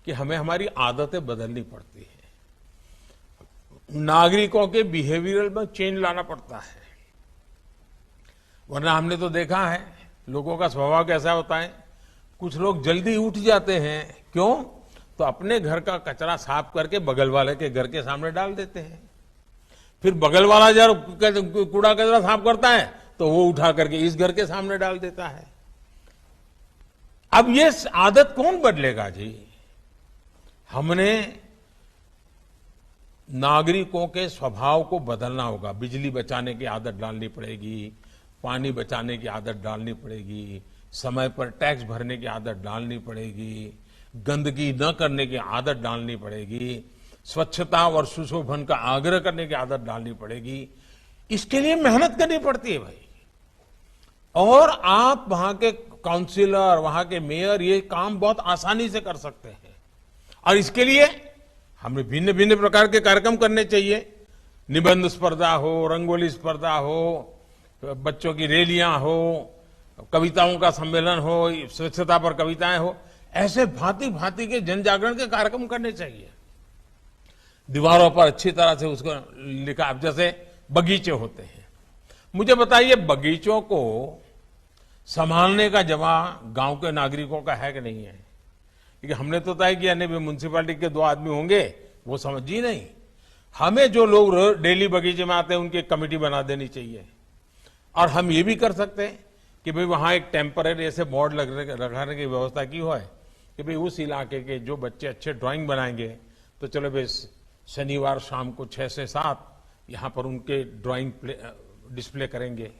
कि हमें हमारी आदतें बदलनी पड़ती है, नागरिकों के बिहेवियरल में चेंज लाना पड़ता है। वरना हमने तो देखा है लोगों का स्वभाव कैसा होता है, कुछ लोग जल्दी उठ जाते हैं। क्यों? तो अपने घर का कचरा साफ करके बगल वाले के घर के सामने डाल देते हैं, फिर बगल वाला जब कूड़ा कचरा साफ करता है तो वो उठा करके इस घर के सामने डाल देता है। अब ये आदत कौन बदलेगा जी? हमने नागरिकों के स्वभाव को बदलना होगा। बिजली बचाने की आदत डालनी पड़ेगी, पानी बचाने की आदत डालनी पड़ेगी, समय पर टैक्स भरने की आदत डालनी पड़ेगी, गंदगी न करने की आदत डालनी पड़ेगी, स्वच्छता और सुशोभन का आग्रह करने की आदत डालनी पड़ेगी। इसके लिए मेहनत करनी पड़ती है भाई। और आप वहां के काउंसिलर, वहां के मेयर ये काम बहुत आसानी से कर सकते हैं, और इसके लिए हमें भिन्न भिन्न प्रकार के कार्यक्रम करने चाहिए। निबंध स्पर्धा हो, रंगोली स्पर्धा हो, बच्चों की रैलियां हो, कविताओं का सम्मेलन हो, स्वच्छता पर कविताएं हो, ऐसे भांति भांति के जन जागरण के कार्यक्रम करने चाहिए। दीवारों पर अच्छी तरह से उसको लिखा, अब जैसे बगीचे होते हैं, मुझे बताइए बगीचों को संभालने का जवाब गांव के नागरिकों का है कि नहीं है? क्योंकि हमने तो तय किया नहीं, म्युनिसिपैलिटी के 2 आदमी होंगे, वो समझ ही नहीं। हमें जो लोग डेली बगीचे में आते हैं उनकी एक कमेटी बना देनी चाहिए, और हम ये भी कर सकते हैं कि भाई वहां एक टेम्पररी ऐसे बोर्ड लगाने की व्यवस्था की हो है कि भाई उस इलाके के जो बच्चे अच्छे ड्राइंग बनाएंगे तो चलो भाई शनिवार शाम को 6 से 7 यहाँ पर उनके ड्राइंग डिस्प्ले करेंगे।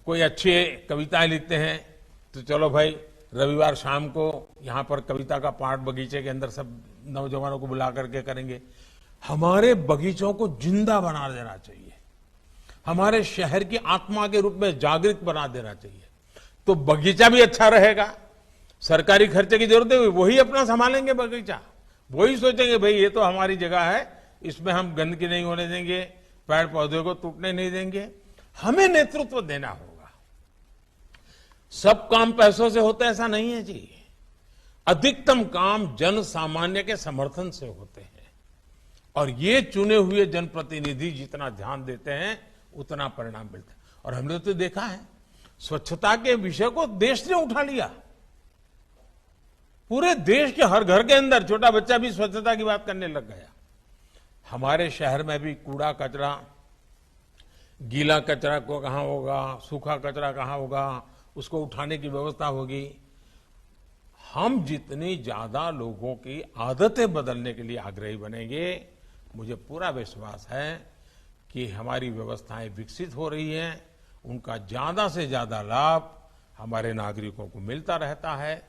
कोई अच्छे कविताएं लिखते हैं तो चलो भाई रविवार शाम को यहाँ पर कविता का पाठ बगीचे के अंदर सब नौजवानों को बुला करके करेंगे। हमारे बगीचों को जिंदा बना देना चाहिए, हमारे शहर की आत्मा के रूप में जागृत बना देना चाहिए, तो बगीचा भी अच्छा रहेगा। सरकारी खर्चे की जरूरत है, वही अपना संभालेंगे बगीचा, वही सोचेंगे भाई ये तो हमारी जगह है, इसमें हम गंदगी नहीं होने देंगे, पेड़ पौधे को टूटने नहीं देंगे। हमें नेतृत्व देना होगा। सब काम पैसों से होता है ऐसा नहीं है जी, अधिकतम काम जन सामान्य के समर्थन से होते हैं, और ये चुने हुए जनप्रतिनिधि जितना ध्यान देते हैं उतना परिणाम मिलता है। और हमने तो देखा है स्वच्छता के विषय को देश ने उठा लिया, पूरे देश के हर घर के अंदर छोटा बच्चा भी स्वच्छता की बात करने लग गया। हमारे शहर में भी कूड़ा कचरा, गीला कचरा को कहां होगा, सूखा कचरा कहां होगा, उसको उठाने की व्यवस्था होगी। हम जितनी ज्यादा लोगों की आदतें बदलने के लिए आग्रही बनेंगे, मुझे पूरा विश्वास है कि हमारी व्यवस्थाएं विकसित हो रही हैं, उनका ज्यादा से ज्यादा लाभ हमारे नागरिकों को मिलता रहता है।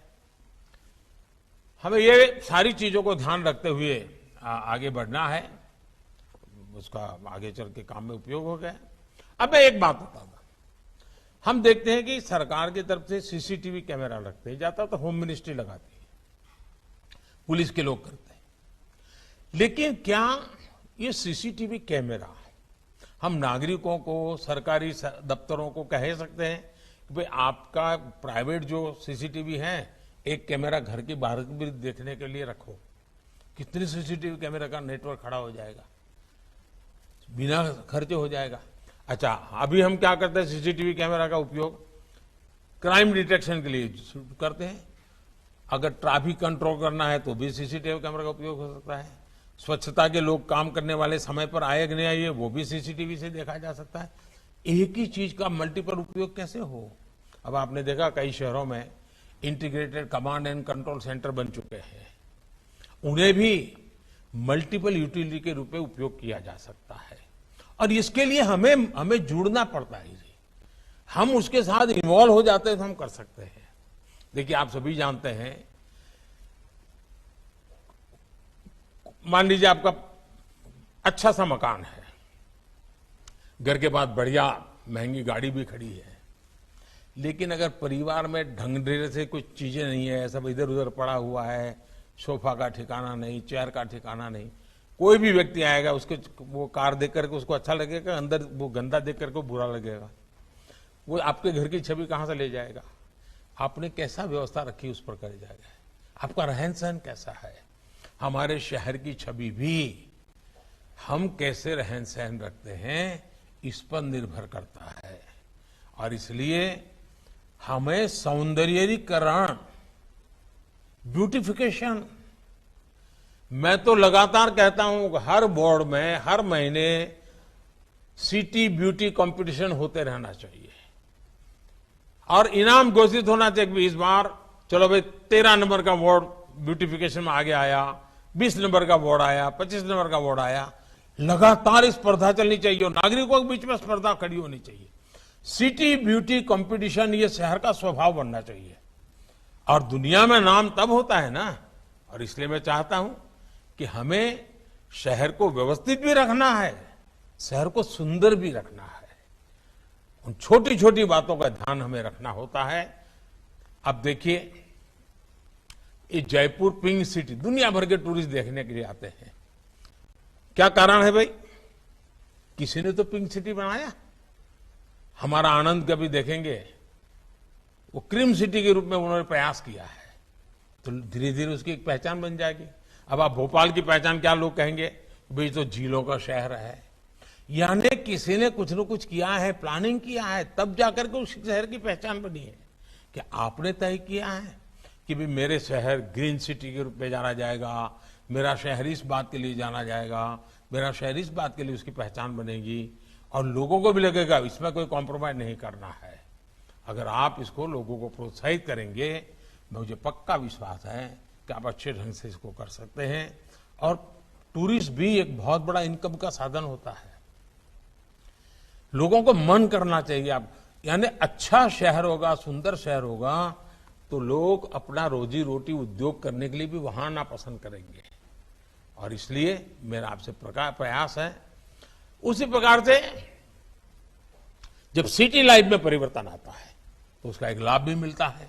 हमें ये सारी चीजों को ध्यान रखते हुए आगे बढ़ना है, उसका आगे चल के काम में उपयोग हो गया। अब मैं एक बात बताऊंगा, हम देखते हैं कि सरकार की तरफ से सीसीटीवी कैमरा लगते हैं, जाता तो होम मिनिस्ट्री लगाती है, पुलिस के लोग करते हैं, लेकिन क्या ये सीसीटीवी कैमरा हम नागरिकों को, सरकारी दफ्तरों को कह सकते हैं कि भाई आपका प्राइवेट जो सीसीटीवी है एक कैमरा घर के बाहर भी देखने के लिए रखो, कितने सीसीटीवी कैमरा का नेटवर्क खड़ा हो जाएगा, बिना खर्चे हो जाएगा। अच्छा, अभी हम क्या करते हैं, सीसीटीवी कैमरा का उपयोग क्राइम डिटेक्शन के लिए करते हैं। अगर ट्रैफिक कंट्रोल करना है तो भी सीसीटीवी कैमरा का उपयोग हो सकता है। स्वच्छता के लोग काम करने वाले समय पर आए कि नहीं आए वो भी सीसीटीवी से देखा जा सकता है। एक ही चीज का मल्टीपल उपयोग कैसे हो। अब आपने देखा कई शहरों में integrated command and control centre बन चुके हैं, उन्हें भी मल्टीपल यूटिलिटी के रूप में उपयोग किया जा सकता है। और इसके लिए हमें जुड़ना पड़ता है। हम उसके साथ इन्वॉल्व हो जाते हैं तो हम कर सकते हैं। देखिए, आप सभी जानते हैं, मान लीजिए आपका अच्छा सा मकान है, घर के बाद बढ़िया महंगी गाड़ी भी खड़ी है, लेकिन अगर परिवार में ढंग से कुछ चीजें नहीं है, सब इधर उधर पड़ा हुआ है, सोफा का ठिकाना नहीं, चेयर का ठिकाना नहीं, कोई भी व्यक्ति आएगा उसके वो कार देख करके उसको अच्छा लगेगा, अंदर वो गंदा देख करके बुरा लगेगा, वो आपके घर की छवि कहां से ले जाएगा। आपने कैसा व्यवस्था रखी उस पर कर जाएगा। आपका रहन सहन कैसा है, हमारे शहर की छवि भी हम कैसे रहन सहन रखते हैं इस पर निर्भर करता है। और इसलिए हमें सौंदर्यीकरण, ब्यूटिफिकेशन, मैं तो लगातार कहता हूं हर बोर्ड में हर महीने सिटी ब्यूटी कंपटीशन होते रहना चाहिए और इनाम घोषित होना चाहिए कि इस बार चलो भाई 13 नंबर का वार्ड ब्यूटिफिकेशन में आगे आया, 20 नंबर का वार्ड आया, 25 नंबर का वार्ड आया। लगातार स्पर्धा चलनी चाहिए और नागरिकों के बीच में स्पर्धा खड़ी होनी चाहिए। सिटी ब्यूटी कंपटीशन ये शहर का स्वभाव बनना चाहिए और दुनिया में नाम तब होता है ना। और इसलिए मैं चाहता हूं कि हमें शहर को व्यवस्थित भी रखना है, शहर को सुंदर भी रखना है। उन छोटी छोटी बातों का ध्यान हमें रखना होता है। अब देखिए, ये जयपुर पिंक सिटी दुनिया भर के टूरिस्ट देखने के लिए आते हैं। क्या कारण है भाई? किसी ने तो पिंक सिटी बनाया। हमारा आनंद कभी देखेंगे, वो क्रीम सिटी के रूप में उन्होंने प्रयास किया है, तो धीरे धीरे उसकी एक पहचान बन जाएगी। अब आप भोपाल की पहचान क्या लोग कहेंगे, भाई तो झीलों का शहर है। यानी किसी ने कुछ न कुछ किया है, प्लानिंग किया है, तब जाकर के उस शहर की पहचान बनी है। कि आपने तय किया है कि भाई मेरे शहर ग्रीन सिटी के रूप में जाना जाएगा, मेरा शहर इस बात के लिए जाना जाएगा, मेरा शहर इस बात के लिए उसकी पहचान बनेगी और लोगों को भी लगेगा इसमें कोई कॉम्प्रोमाइज नहीं करना है। अगर आप इसको लोगों को प्रोत्साहित करेंगे, मुझे पक्का विश्वास है कि आप अच्छे ढंग से इसको कर सकते हैं। और टूरिस्ट भी एक बहुत बड़ा इनकम का साधन होता है। लोगों को मन करना चाहिए। आप यानी अच्छा शहर होगा, सुंदर शहर होगा तो लोग अपना रोजी रोटी उद्योग करने के लिए भी वहां आना पसंद करेंगे। और इसलिए मेरा आपसे प्रयास है, उसी प्रकार से जब सिटी लाइफ में परिवर्तन आता है तो उसका एक लाभ भी मिलता है।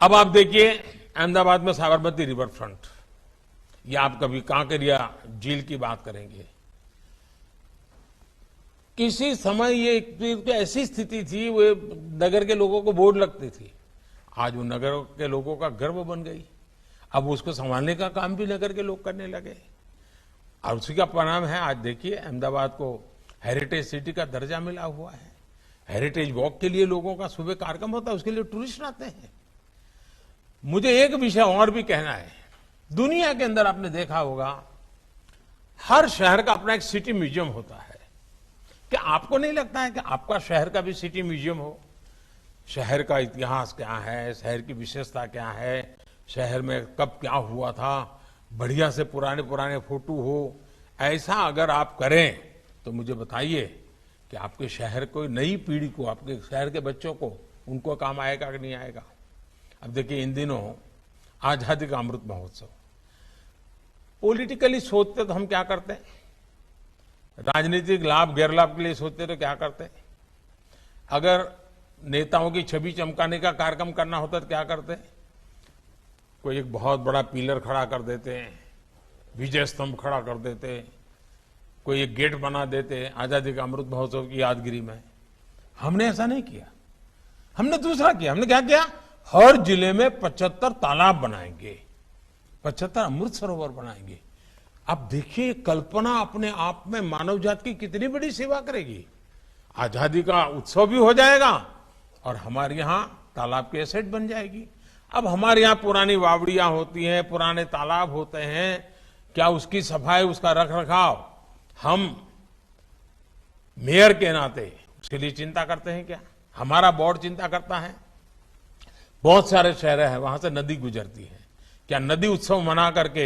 अब आप देखिए, अहमदाबाद में साबरमती रिवर फ्रंट, या आप कभी कांकरिया झील की बात करेंगे। किसी समय ये एक ऐसी स्थिति थी, वो नगर के लोगों को बोझ लगती थी, आज वो नगर के लोगों का गर्व बन गई। अब उसको संभालने का काम भी नगर के लोग करने लगे और उसी का परिणाम है आज देखिए अहमदाबाद को हेरिटेज सिटी का दर्जा मिला हुआ है। हेरिटेज वॉक के लिए लोगों का सुबह कार्यक्रम होता है, उसके लिए टूरिस्ट आते हैं। मुझे एक विषय और भी कहना है। दुनिया के अंदर आपने देखा होगा हर शहर का अपना एक सिटी म्यूजियम होता है। क्या आपको नहीं लगता है कि आपका शहर का भी सिटी म्यूजियम हो? शहर का इतिहास क्या है, शहर की विशेषता क्या है, शहर में कब क्या हुआ था, बढ़िया से पुराने पुराने फोटो हो, ऐसा अगर आप करें तो मुझे बताइए कि आपके शहर को, नई पीढ़ी को, आपके शहर के बच्चों को, उनको काम आएगा कि नहीं आएगा। अब देखिए, इन दिनों आजादी का अमृत महोत्सव, पॉलिटिकली सोचते तो हम क्या करते हैं, राजनीतिक लाभ गैर लाभ के लिए सोचते तो क्या करते हैं। अगर नेताओं की छवि चमकाने का कार्यक्रम करना होता तो क्या करते हैं, कोई एक बहुत बड़ा पिलर खड़ा कर देते हैं, विजय स्तंभ खड़ा कर देते हैं, कोई एक गेट बना देते हैं आजादी का अमृत महोत्सव की यादगिरी में। हमने ऐसा नहीं किया, हमने दूसरा किया। हमने क्या किया, हर जिले में 75 तालाब बनाएंगे, 75 अमृत सरोवर बनाएंगे। अब देखिए, कल्पना अपने आप में मानव जाति की कितनी बड़ी सेवा करेगी। आजादी का उत्सव भी हो जाएगा और हमारे यहाँ तालाब की एसेट बन जाएगी। अब हमारे यहाँ पुरानी वावड़ियां होती हैं, पुराने तालाब होते हैं, क्या उसकी सफाई, उसका रख रखाव हम मेयर के नाते उसके लिए चिंता करते हैं क्या? हमारा बोर्ड चिंता करता है? बहुत सारे शहर हैं, वहां से नदी गुजरती है, क्या नदी उत्सव मना करके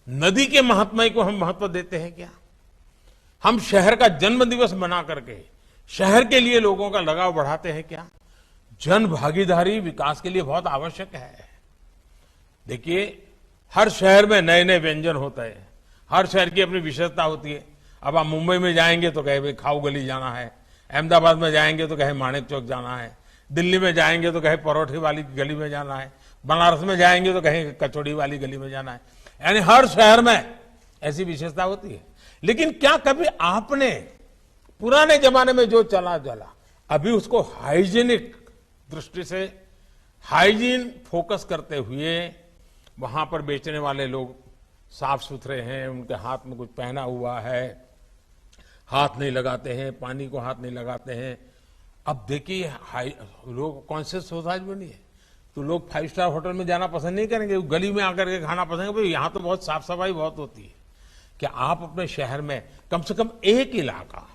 नदी के महात्म्य को हम महत्व देते हैं क्या? हम शहर का जन्म दिवस मना करके शहर के लिए लोगों का लगाव बढ़ाते हैं क्या? जन भागीदारी विकास के लिए बहुत आवश्यक है। देखिए, हर शहर में नए नए व्यंजन होते हैं, हर शहर की अपनी विशेषता होती है। अब आप मुंबई में जाएंगे तो कहे भाई खाऊ गली जाना है, अहमदाबाद में जाएंगे तो कहे माणिक चौक जाना है, दिल्ली में जाएंगे तो कहे परोठे वाली गली में जाना है, बनारस में जाएंगे तो कहे कचौड़ी वाली गली में जाना है। यानी हर शहर में ऐसी विशेषता होती है। लेकिन क्या कभी आपने पुराने जमाने में जो चला अभी उसको हाइजीनिक दृष्टि से, हाइजीन फोकस करते हुए, वहां पर बेचने वाले लोग साफ सुथरे हैं, उनके हाथ में कुछ पहना हुआ है, हाथ नहीं लगाते हैं, पानी को हाथ नहीं लगाते हैं। अब देखिए, लोग कॉन्शियस सोसाइटी बनी है तो लोग 5 स्टार होटल में जाना पसंद नहीं करेंगे, गली में आकर के खाना पसंद करेंगे। यहाँ तो बहुत साफ सफाई बहुत होती है। क्या आप अपने शहर में कम से कम एक इलाका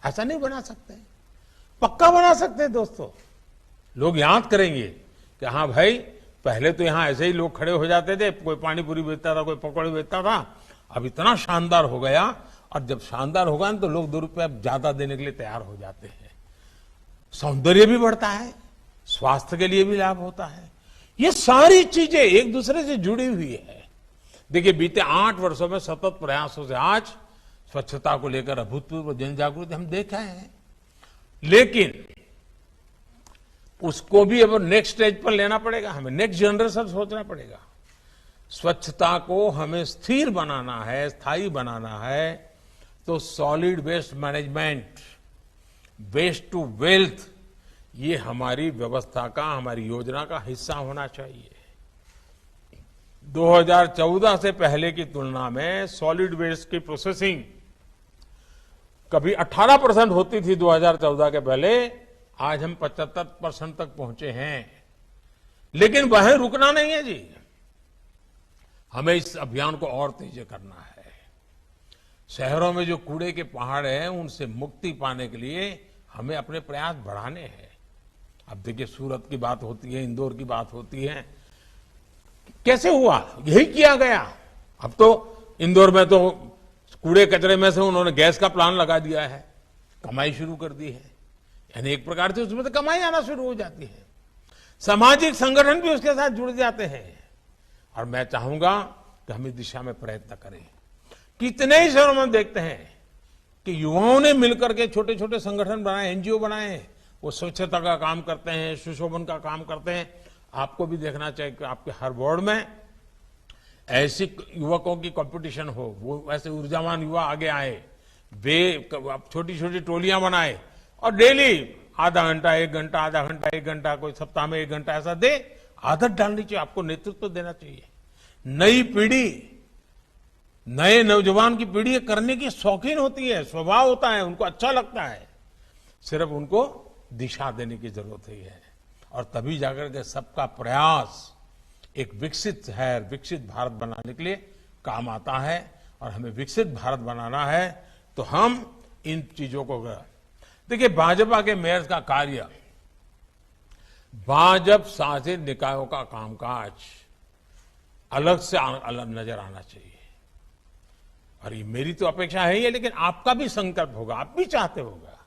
ऐसा नहीं बना सकते? पक्का बना सकते हैं दोस्तों। लोग याद करेंगे कि हाँ भाई, पहले तो यहां ऐसे ही लोग खड़े हो जाते थे, कोई पानी पूरी बेचता था, कोई पकौड़े बेचता था, अब इतना शानदार हो गया। और जब शानदार होगा तो लोग 2 रुपये ज्यादा देने के लिए तैयार हो जाते हैं। सौंदर्य भी बढ़ता है, स्वास्थ्य के लिए भी लाभ होता है। ये सारी चीजें एक दूसरे से जुड़ी हुई है। देखिए, बीते 8 वर्षों में सतत प्रयासों से आज स्वच्छता को लेकर अभूतपूर्व जन जागृति हम देख रहे हैं। लेकिन उसको भी अब नेक्स्ट स्टेज पर लेना पड़ेगा, हमें नेक्स्ट जनरेशन सोचना पड़ेगा। स्वच्छता को हमें स्थिर बनाना है, स्थायी बनाना है, तो solid waste management, waste to wealth, ये हमारी व्यवस्था का, हमारी योजना का हिस्सा होना चाहिए। 2014 से पहले की तुलना में सॉलिड वेस्ट की प्रोसेसिंग कभी 18% होती थी 2014 के पहले, आज हम 75% तक पहुंचे हैं। लेकिन वहीं रुकना नहीं है जी, हमें इस अभियान को और तेज करना है। शहरों में जो कूड़े के पहाड़ हैं, उनसे मुक्ति पाने के लिए हमें अपने प्रयास बढ़ाने हैं। अब देखिए, सूरत की बात होती है, इंदौर की बात होती है, कैसे हुआ? यही किया गया। अब तो इंदौर में तो कूड़े कचरे में से उन्होंने गैस का प्लांट लगा दिया है, कमाई शुरू कर दी है। यानी एक प्रकार से उसमें तो कमाई आना शुरू हो जाती है। सामाजिक संगठन भी उसके साथ जुड़ जाते हैं। और मैं चाहूंगा कि हम इस दिशा में प्रयत्न करें। कितने ही शहरों में देखते हैं कि युवाओं ने मिलकर के छोटे छोटे संगठन बनाए, एनजीओ बनाए, वो स्वच्छता का काम करते हैं, सुशोभन का काम करते हैं। आपको भी देखना चाहिए कि आपके हर वार्ड में ऐसी युवकों की कंपटीशन हो, वो ऐसे ऊर्जावान युवा आगे आए, वे छोटी छोटी टोलियां बनाए और डेली आधा घंटा, 1 घंटा, आधा घंटा, 1 घंटा, कोई सप्ताह में 1 घंटा ऐसा दे। आदत डालनी चाहिए, आपको नेतृत्व देना चाहिए। नई पीढ़ी, नए नौजवान की पीढ़ी करने की शौकीन होती है, स्वभाव होता है, उनको अच्छा लगता है। सिर्फ उनको दिशा देने की जरूरत है। और तभी जाकर के सबका प्रयास एक विकसित शहर, विकसित भारत बनाने के लिए काम आता है। और हमें विकसित भारत बनाना है तो हम इन चीजों को, देखिए, भाजपा के मेयर का कार्य, भाजपा शासित निकायों का कामकाज अलग से अलग नजर आना चाहिए। और ये मेरी तो अपेक्षा है ही, लेकिन आपका भी संकल्प होगा, आप भी चाहते होगा।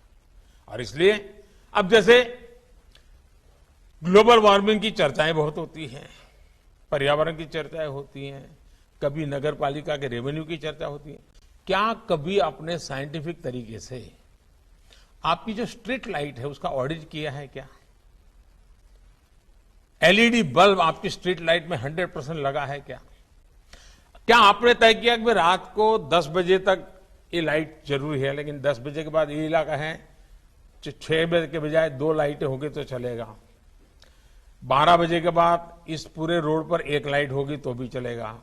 और इसलिए अब जैसे ग्लोबल वार्मिंग की चर्चाएं बहुत होती हैं, पर्यावरण की चर्चाएं होती हैं, कभी नगर पालिका के रेवेन्यू की चर्चा होती है। क्या कभी आपने साइंटिफिक तरीके से आपकी जो स्ट्रीट लाइट है उसका ऑडिट किया है क्या? एलईडी बल्ब आपकी स्ट्रीट लाइट में 100% लगा है क्या? क्या आपने तय किया कि रात को 10 बजे तक ये लाइट जरूरी है, लेकिन 10 बजे के बाद ये इलाका है 6 बजे के बजाय 2 लाइटें होगी तो चलेगा? 12 बजे के बाद इस पूरे रोड पर एक लाइट होगी तो भी चलेगा।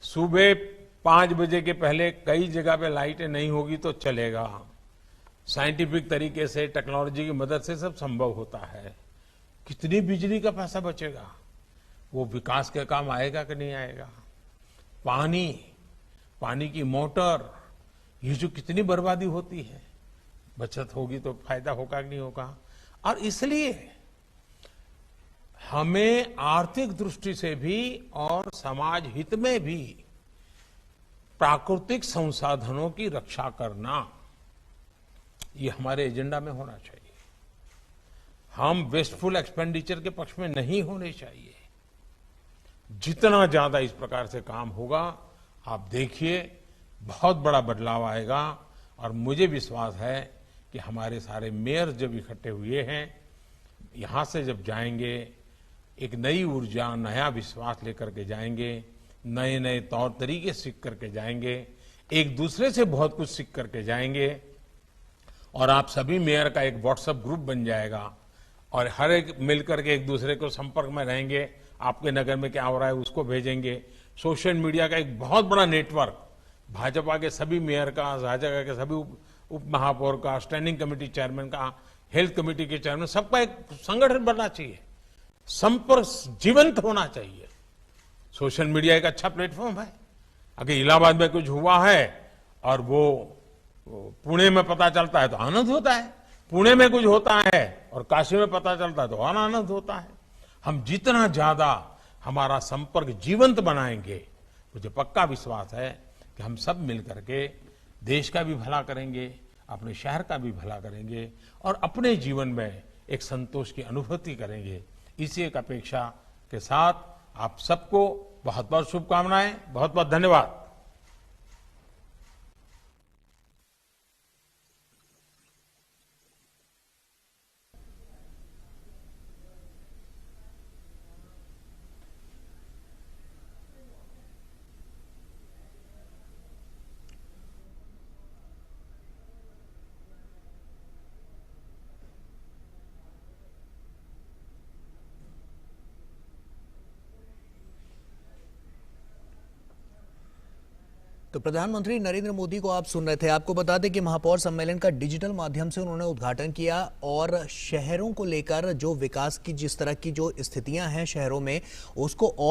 सुबह 5 बजे के पहले कई जगह पे लाइटें नहीं होगी तो चलेगा। साइंटिफिक तरीके से, टेक्नोलॉजी की मदद से सब संभव होता है। कितनी बिजली का पैसा बचेगा, वो विकास के काम आएगा कि नहीं आएगा। पानी की मोटर, ये जो कितनी बर्बादी होती है, बचत होगी तो फायदा होगा कि नहीं होगा। और इसलिए हमें आर्थिक दृष्टि से भी और समाज हित में भी प्राकृतिक संसाधनों की रक्षा करना, ये हमारे एजेंडा में होना चाहिए। हम वेस्टफुल एक्सपेंडिचर के पक्ष में नहीं होने चाहिए। जितना ज्यादा इस प्रकार से काम होगा, आप देखिए बहुत बड़ा बदलाव आएगा। और मुझे विश्वास है कि हमारे सारे मेयर जब इकट्ठे हुए हैं, यहां से जब जाएंगे, एक नई ऊर्जा, नया विश्वास लेकर के जाएंगे, नए नए तौर तरीके सीख करके जाएंगे, एक दूसरे से बहुत कुछ सीख करके जाएंगे। और आप सभी मेयर का एक व्हाट्सएप ग्रुप बन जाएगा और हर एक मिलकर के एक दूसरे को संपर्क में रहेंगे। आपके नगर में क्या हो रहा है उसको भेजेंगे। सोशल मीडिया का एक बहुत बड़ा नेटवर्क, भाजपा के सभी मेयर का, भाजपा के सभी उप महापौर का, स्टैंडिंग कमेटी चेयरमैन का, हेल्थ कमेटी के चेयरमैन, सबका एक संगठन बनना चाहिए। संपर्क जीवंत होना चाहिए। सोशल मीडिया एक अच्छा प्लेटफॉर्म है। अगर इलाहाबाद में कुछ हुआ है और वो पुणे में पता चलता है तो आनंद होता है, पुणे में कुछ होता है और काशी में पता चलता है तो और आनंद होता है। हम जितना ज्यादा हमारा संपर्क जीवंत बनाएंगे, मुझे पक्का विश्वास है कि हम सब मिलकर के देश का भी भला करेंगे, अपने शहर का भी भला करेंगे और अपने जीवन में एक संतोष की अनुभूति करेंगे। इसी एक अपेक्षा के साथ आप सबको बहुत बहुत शुभकामनाएं, बहुत बहुत धन्यवाद। तो प्रधानमंत्री नरेंद्र मोदी को आप सुन रहे थे। आपको बता दें कि महापौर सम्मेलन का डिजिटल माध्यम से उन्होंने उद्घाटन किया और शहरों को लेकर जो विकास की जिस तरह की जो स्थितियां हैं शहरों में, उसको